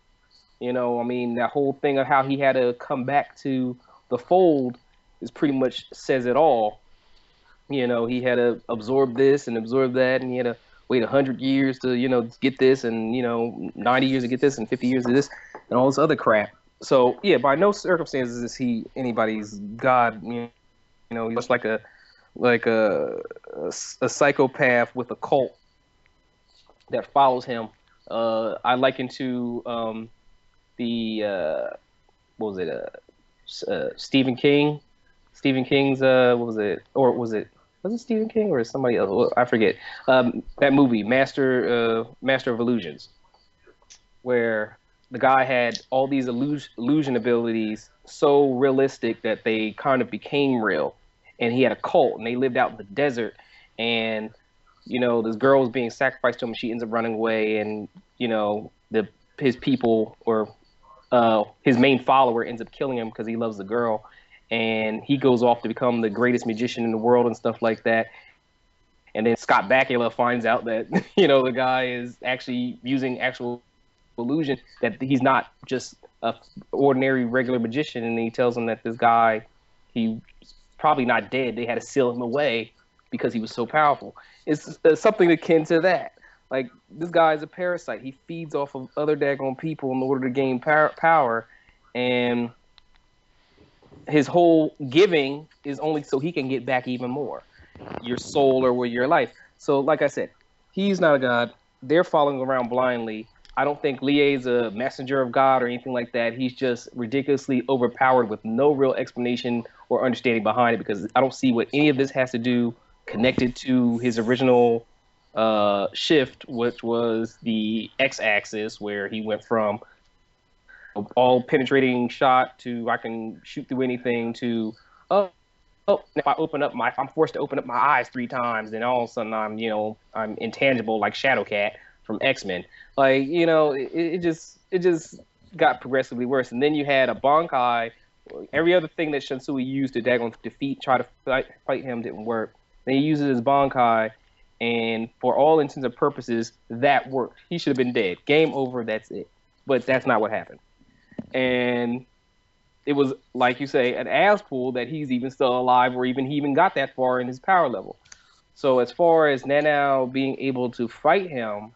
You know, I mean, that whole thing of how he had to come back to the fold is pretty much says it all. You know, he had to absorb this and absorb that, and he had to wait 100 years to, get this, and 90 years to get this, and 50 years to this, and all this other crap. So yeah, by no circumstances is he anybody's god. He's just like a psychopath with a cult that follows him. I liken to the what was it? Stephen King. Stephen King's what was it? Or was it Stephen King or somebody else? Well, I forget. That movie, Master of Illusions, where the guy had all these illusion abilities so realistic that they kind of became real. And he had a cult, and they lived out in the desert. And this girl was being sacrificed to him. She ends up running away, and his people or his main follower ends up killing him because he loves the girl. And he goes off to become the greatest magician in the world and stuff like that. And then Scott Bakula finds out that the guy is actually using actual illusion, that he's not just a ordinary regular magician. And he tells him that this guy, he's probably not dead. They had to seal him away because he was so powerful. It's something akin to that. Like, this guy is a parasite. He feeds off of other daggone people in order to gain power, and his whole giving is only so he can get back even more, your soul or your life. So, like I said, he's not a god. They're following around blindly. I don't think Lie's a messenger of God or anything like that. He's just ridiculously overpowered with no real explanation or understanding behind it, because I don't see what any of this has to do connected to his original shift, which was the X-axis, where he went from all penetrating shot to I can shoot through anything to if I'm forced to open up my eyes 3 times, then all of a sudden I'm intangible like Shadowcat from X-Men. Like, it just got progressively worse. And then you had a Bankai. Every other thing that Shunsui used to try to fight him didn't work. Then he uses his Bankai, and for all intents and purposes, that worked. He should have been dead. Game over, that's it. But that's not what happened. And it was, like you say, an ass pull that he's even still alive, or he even got that far in his power level. So as far as Nanao being able to fight him,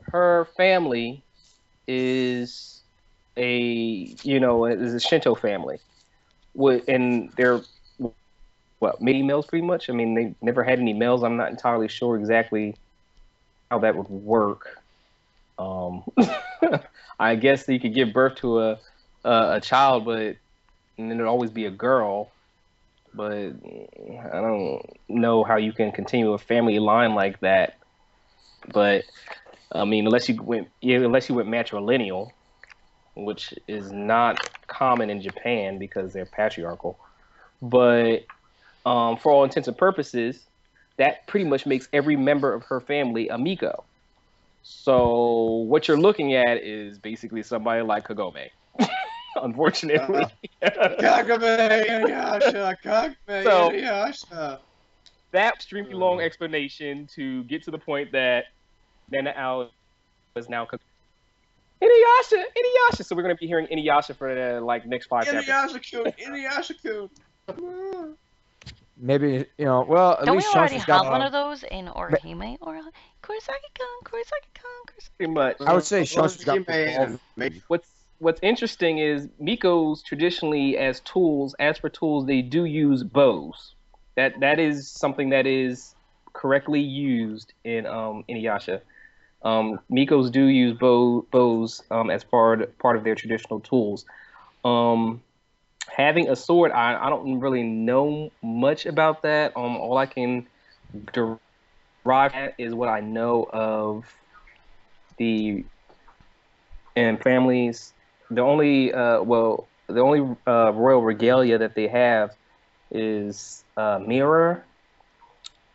her family is a Shinto family, and they're many males pretty much. I mean, they never had any males. I'm not entirely sure exactly how that would work. I guess you could give birth to a child, and then it'd always be a girl. But I don't know how you can continue a family line like that. But I mean, unless you went matrilineal, which is not common in Japan because they're patriarchal. But for all intents and purposes, that pretty much makes every member of her family a Miko. So what you're looking at is basically somebody like Kagome, unfortunately. Kagome, Inuyasha, Kagome, So- Inuyasha. That extremely long explanation to get to the point that Nanao is now Inuyasha. So we're going to be hearing Inuyasha for the next 5 chapters. Inuyasha-kun. Maybe, well, at Don't we least already Shunshi's have got. one of those in Orihime? Or Kurosaki-kun. Pretty much. I would say Shunshi's got. What's interesting is Mikos traditionally as for tools, they do use bows. That is something that is correctly used in Inuyasha. Mikos do use bows as part of their traditional tools. Having a sword, I don't really know much about that. All I can derive at is what I know of the families. The only royal regalia that they have is a mirror,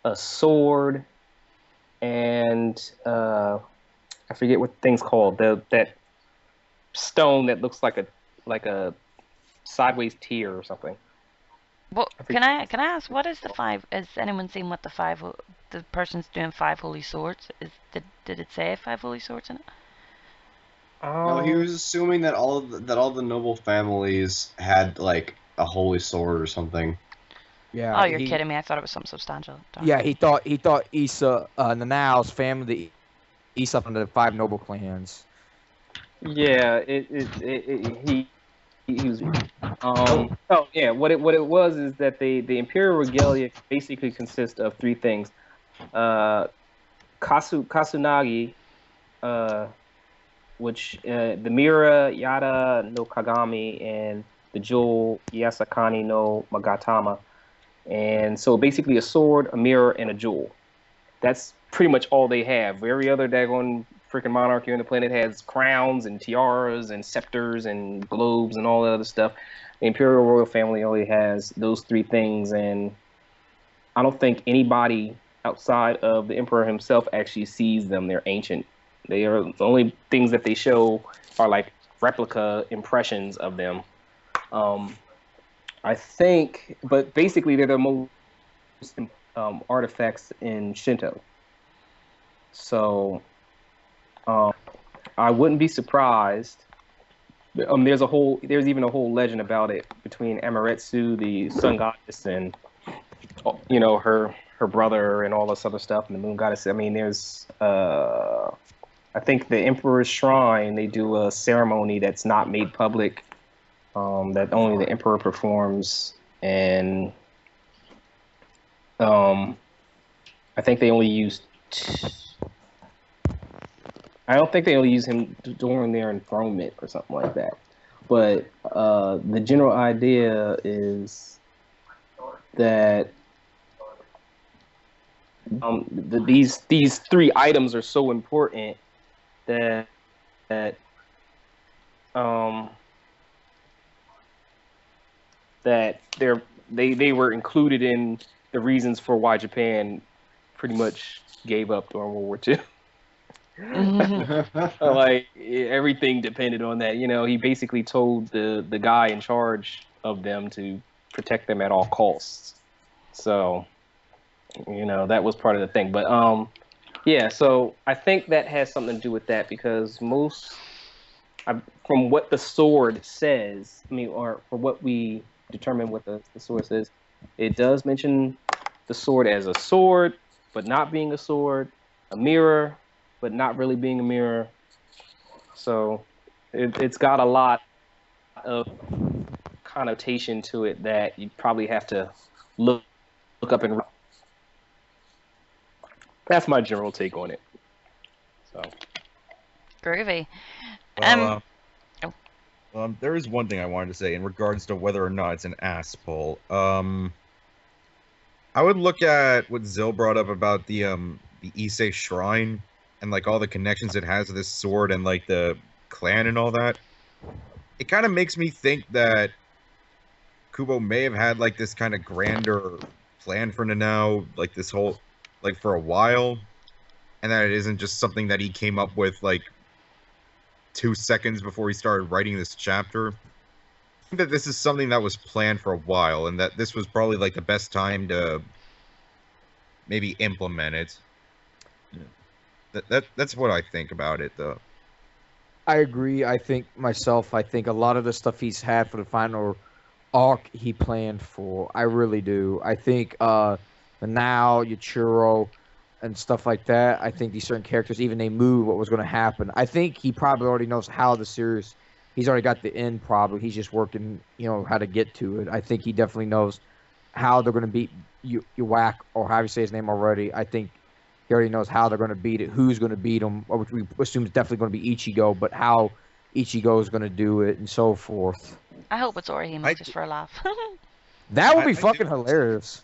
a sword, and I forget what the thing's called. That stone that looks like a sideways tear or something. Well, can I ask what is the five? Has anyone seen what the person's doing 5 holy swords? Did it say 5 holy swords in it? No, he was assuming that all the noble families had like a holy sword or something. Yeah. Oh, you're kidding me! I thought it was something substantial. Darn. Yeah, he thought Issa, Nanau's family, the Issa from the 5 noble clans. Yeah, he was. Oh yeah, what it was is that the Imperial Regalia basically consists of 3 things. Kasunagi, which the Mira Yada no Kagami and the jewel Yasakani no Magatama. And so basically a sword, a mirror, and a jewel. That's pretty much all they have. Every other daggone freaking monarchy on the planet has crowns and tiaras and scepters and globes and all that other stuff. The Imperial Royal Family only has those 3 things, and I don't think anybody outside of the Emperor himself actually sees them. They're ancient. They are the only things that they show are like replica impressions of them. I think, but basically they're the most artifacts in Shinto. So I wouldn't be surprised. There's even a whole legend about it between Amaterasu, the sun goddess, and her brother and all this other stuff, and the moon goddess. I mean, there's I think the Emperor's Shrine, they do a ceremony that's not made public, that only the Emperor performs, and I think they only use. I don't think they only use him during their enthronement or something like that. But the general idea is that these 3 items are so important that that they were included in the reasons for why Japan pretty much gave up during World War II. Like everything depended on that. He basically told the guy in charge of them to protect them at all costs. So, that was part of the thing. But yeah. So I think that has something to do with that because from what the sword says, or for what we determine what the sword says, it does mention the sword as a sword, but not being a sword, a mirror, but not really being a mirror. So it's got a lot of connotation to it that you probably have to look up and read. That's my general take on it. So Groovy. There is one thing I wanted to say in regards to whether or not it's an ass pull. I would look at what Zill brought up about the Issei Shrine and like all the connections it has to this sword and like the clan and all that. It kind of makes me think that Kubo may have had like this kind of grander plan for Nanao, like this whole, like for a while, and that it isn't just something that he came up with like 2 seconds before he started writing this chapter. I think that this is something that was planned for a while, and that this was probably like the best time to maybe implement it. That's what I think about it, though. I agree. I think a lot of the stuff he's had for the final arc he planned for. I really do. I think the Now, Yachiro, and stuff like that. I think these certain characters, even they move what was going to happen. I think he probably already knows how the series. He's already got the end. Probably he's just working, how to get to it. I think he definitely knows how they're going to beat Uwak, or however you say his name already. I think he already knows how they're going to beat it, who's going to beat him, which we assume is definitely going to be Ichigo, but how Ichigo is going to do it and so forth. I hope it's Orihime just for a laugh. That would be fucking hilarious.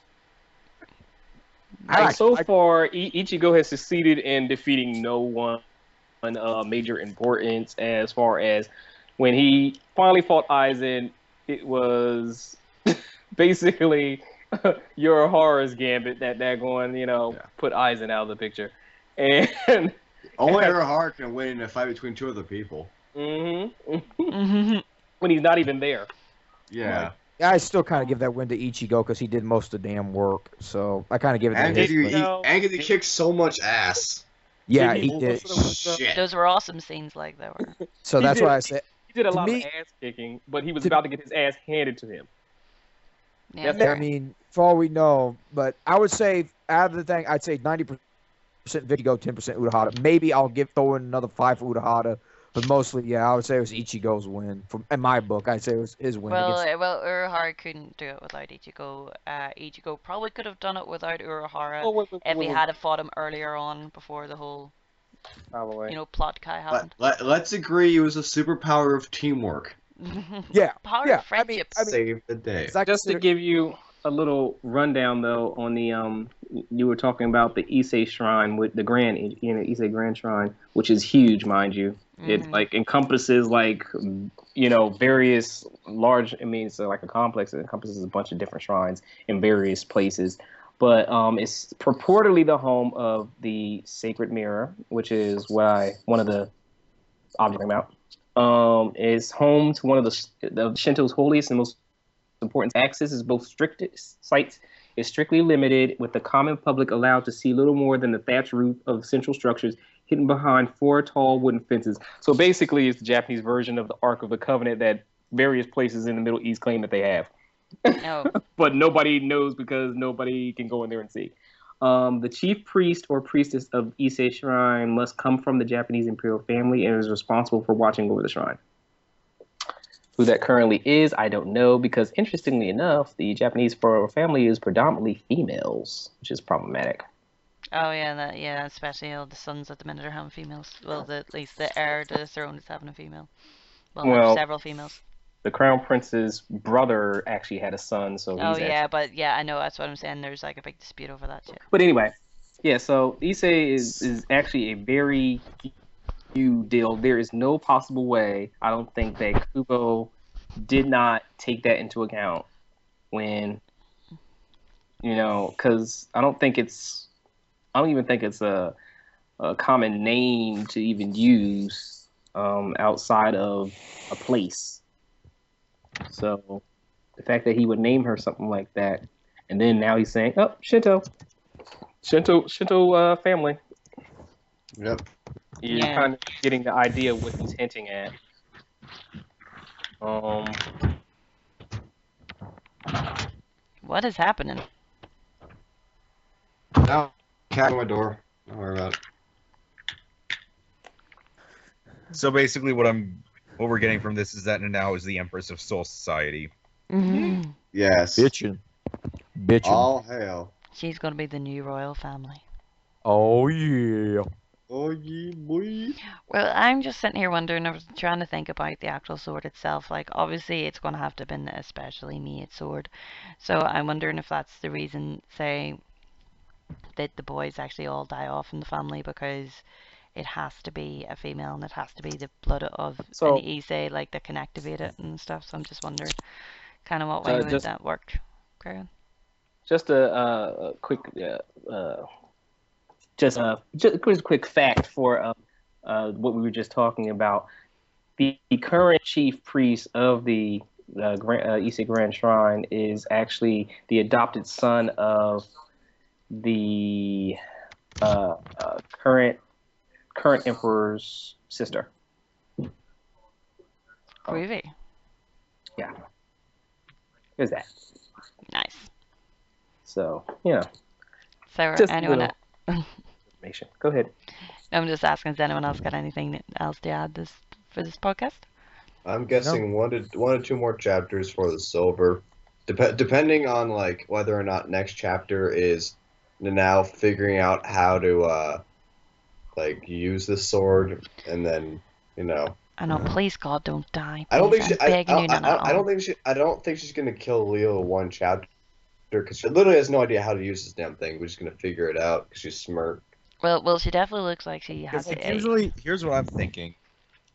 So far, Ichigo has succeeded in defeating no one major importance. As far as when he finally fought Aizen, it was basically your horror's gambit that going, put Aizen out of the picture. And only Urahara can win in a fight between 2 other people. Mm-hmm. When he's not even there. Yeah. I still kind of give that win to Ichigo because he did most of the damn work. So I kind of give it to And him. he kicked so much ass. Yeah, Did he he? did. Shit. Those were awesome scenes, like they were. So He that's did. why I said. He did a To lot me- of ass kicking, but he was to- about to get his ass handed to him. Yeah, That's I mean, for all we know, but I would say out of the thing, I'd say 90% Ichigo, 10% Urahara. Maybe I'll throw in another 5 for Urahara, but mostly, yeah, I would say it was Ichigo's win. In my book, I'd say it was his win. well, against, Urahara couldn't do it without Ichigo. Ichigo probably could have done it without Urahara Oh, if he had fought him earlier on before the whole, Probably. plot Kai happened. Let's agree it was a superpower of teamwork. yeah, Power yeah. of friendship. Save the day. It's like Just to give you a little rundown, though, on the you were talking about the Issei Shrine with the Issei Grand Shrine, which is huge, mind you. It like encompasses various large. I mean, it's like a complex. It encompasses a bunch of different shrines in various places. But it's purportedly the home of the Sacred Mirror, which is one of the objects about. Is home to one of the Shinto's holiest and most important. Access is both sites is strictly limited, with the common public allowed to see little more than the thatched roof of central structures hidden behind 4 tall wooden fences. So basically, it's the Japanese version of the Ark of the Covenant that various places in the Middle East claim that they have. No. But nobody knows because nobody can go in there and see. The chief priest or priestess of Issei Shrine must come from the Japanese imperial family and is responsible for watching over the shrine. Who that currently is, I don't know, because interestingly enough, the Japanese royal family is predominantly females, which is problematic. Oh yeah, especially all the sons at the minute are having females. Well, at least the heir to the throne is having a female. Well, several females. The crown prince's brother actually had a son, so he's I know, that's what I'm saying. There's like a big dispute over that shit. But anyway, yeah. So Issei is actually a very huge deal. There is no possible way. I don't think that Kubo did not take that into account when, because I don't even think it's a common name to even use outside of a place. So the fact that he would name her something like that, and then now he's saying, "Oh, Shinto family." Yep. You're kind of getting the idea of what he's hinting at. What is happening? Now, cat on my door. Don't worry about it. So basically, what we're getting from this is that now is the Empress of Soul Society. Mm-hmm. Yes. bitchin'. All hail. She's gonna be the new royal family. Oh yeah. Oh yeah, boy. Well, I'm just sitting here wondering, I was trying to think about the actual sword itself. Like, obviously, it's going to have to have been a specially made sword. So I'm wondering if that's the reason, say, that the boys actually all die off in the family, because it has to be a female and it has to be the blood of an Issei, like, that can activate it and stuff. So I'm just wondering kind of what way would that work. Carry on. Just a quick just a quick fact for what we were just talking about. The current chief priest of the Issei Grand Shrine is actually the adopted son of the current emperor's sister. Groovy. Yeah. There's that. Nice. So, yeah. So, Just anyone... information. Go ahead. I'm just asking, has anyone else got anything else to add for this podcast? I'm guessing one to two more chapters for the silver, depending on like whether or not next chapter is now figuring out how to like use the sword, and then I know, please God, don't die. I don't think please, I don't think she's gonna kill Leo in one chapter, because she literally has no idea how to use this damn thing. We're just gonna figure it out because she's smart. Well, she definitely looks like she has Like, it. usually, here's what I'm thinking.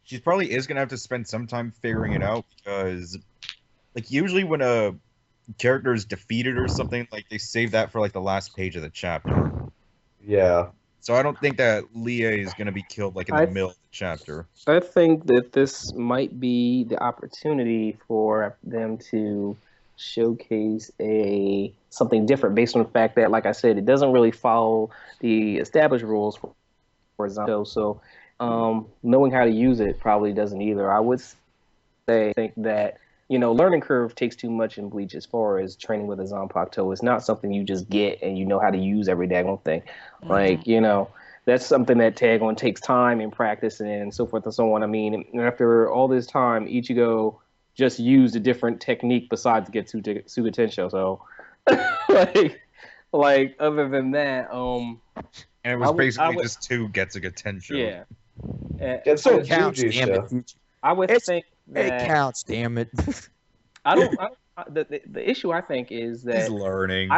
She probably is gonna have to spend some time figuring it out, because, like, usually when a character is defeated or something, like, they save that for like the last page of the chapter. Yeah. So I don't think that Leah is gonna be killed like in the middle of the chapter. I think that this might be the opportunity for them to showcase something different based on the fact that, like I said, it doesn't really follow the established rules for example. So knowing how to use it probably doesn't either. I would think that learning curve takes too much in Bleach as far as training with a Zanpakuto. It's not something you just get and you know how to use every daggone thing. Like that's something that tag on takes time and practice and so forth and so on. I mean, after all this time, Ichigo just used a different technique besides get Sugatensho. So like other than that, And it was basically just 2 gets a Tensho. yeah. It's so counts, Juju damn stuff. it. I would think that It counts, damn it. the issue I think is that He's learning.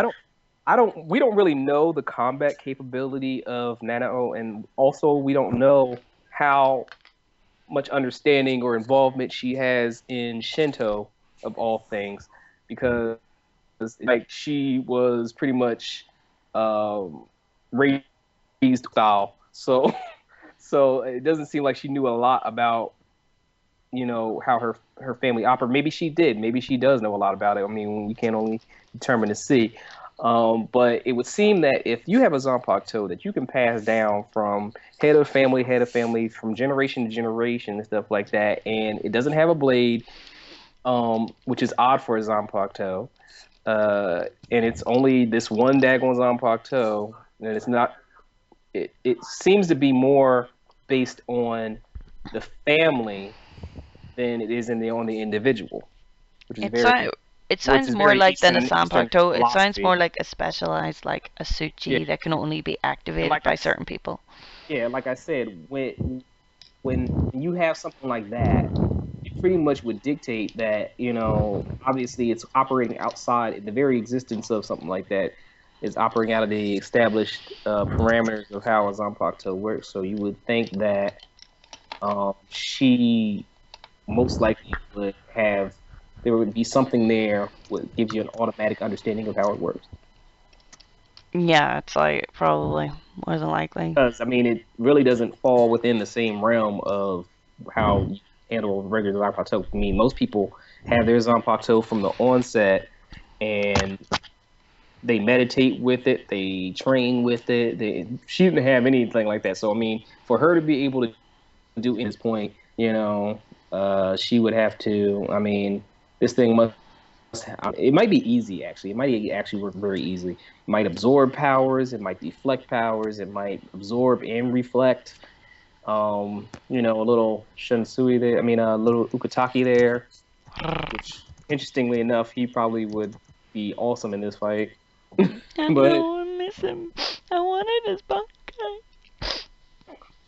we don't really know the combat capability of Nanao, and also we don't know how much understanding or involvement she has in Shinto of all things, because like she was pretty much raised style, so it doesn't seem like she knew a lot about how her family operates. Maybe she did. Maybe she does know a lot about it. I mean, we can only determine to see. But it would seem that if you have a Zanpakuto that you can pass down from head of family, from generation to generation and stuff like that, and it doesn't have a blade, which is odd for a Zanpakuto, and it's only this one daggone Zanpakuto, and it's not. It seems to be more based on the family than it is on the individual, which is it sounds more like than a Zanpakuto. It sounds philosophy. more like a specialized, like a Suchi that can only be activated Like by certain people. Yeah, like I said, when you have something like that, it pretty much would dictate that obviously it's operating outside the very existence of something like that is operating out of the established parameters of how a Zanpakuto works. So you would think that she most likely there would be something there that gives you an automatic understanding of how it works. Yeah, it's like probably more than likely. Because I mean, it really doesn't fall within the same realm of how you handle regular Zanpakuto. I mean, most people have their Zanpakuto from the onset, and they meditate with it, they train with it. She didn't have anything like that. So I mean, for her to be able to do at this point, she would have to. I mean, this thing must. It might be easy actually. It might actually work very easily. It might absorb powers. It might deflect powers. It might absorb and reflect. A little Shunsui there. I mean, a little Ukitake there. Which, interestingly enough, he probably would be awesome in this fight. I know, I miss him. I wanted his back.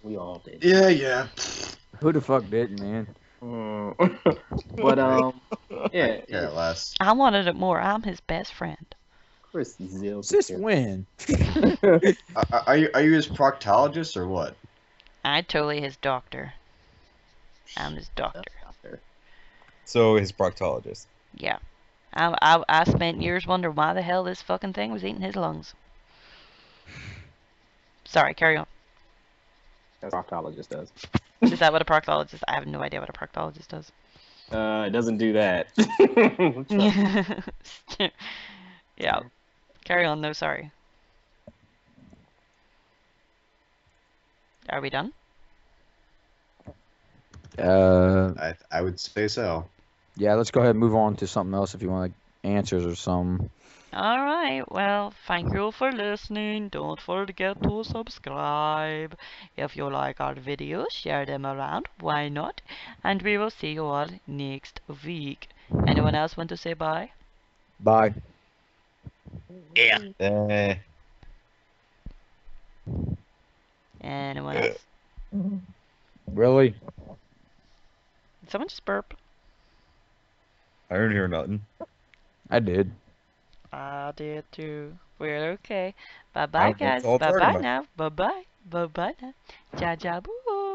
We all did. Yeah. Who the fuck didn't, man? But yeah. Yeah, less. I wanted it more. I'm his best friend. Chris Zill. Since when? Are you his proctologist or what? I'm totally his doctor. I'm his doctor. So his proctologist. Yeah. I spent years wondering why the hell this fucking thing was eating his lungs. Sorry, carry on. That's what a proctologist does. Is that what a proctologist? I have no idea what a proctologist does. It doesn't do that. Yeah. Carry on though, sorry. Are we done? I would say so. Yeah, let's go ahead and move on to something else if you want like answers or something. Alright, well, thank you for listening. Don't forget to subscribe. If you like our videos, share them around. Why not? And we will see you all next week. Anyone else want to say bye? Bye. Yeah. Anyone else? Really? Did someone just burp? I didn't hear nothing. I did. I did too. We're okay. Bye bye, guys. all Bye talking bye about. now. Bye bye. Bye bye now. Ja ja boo.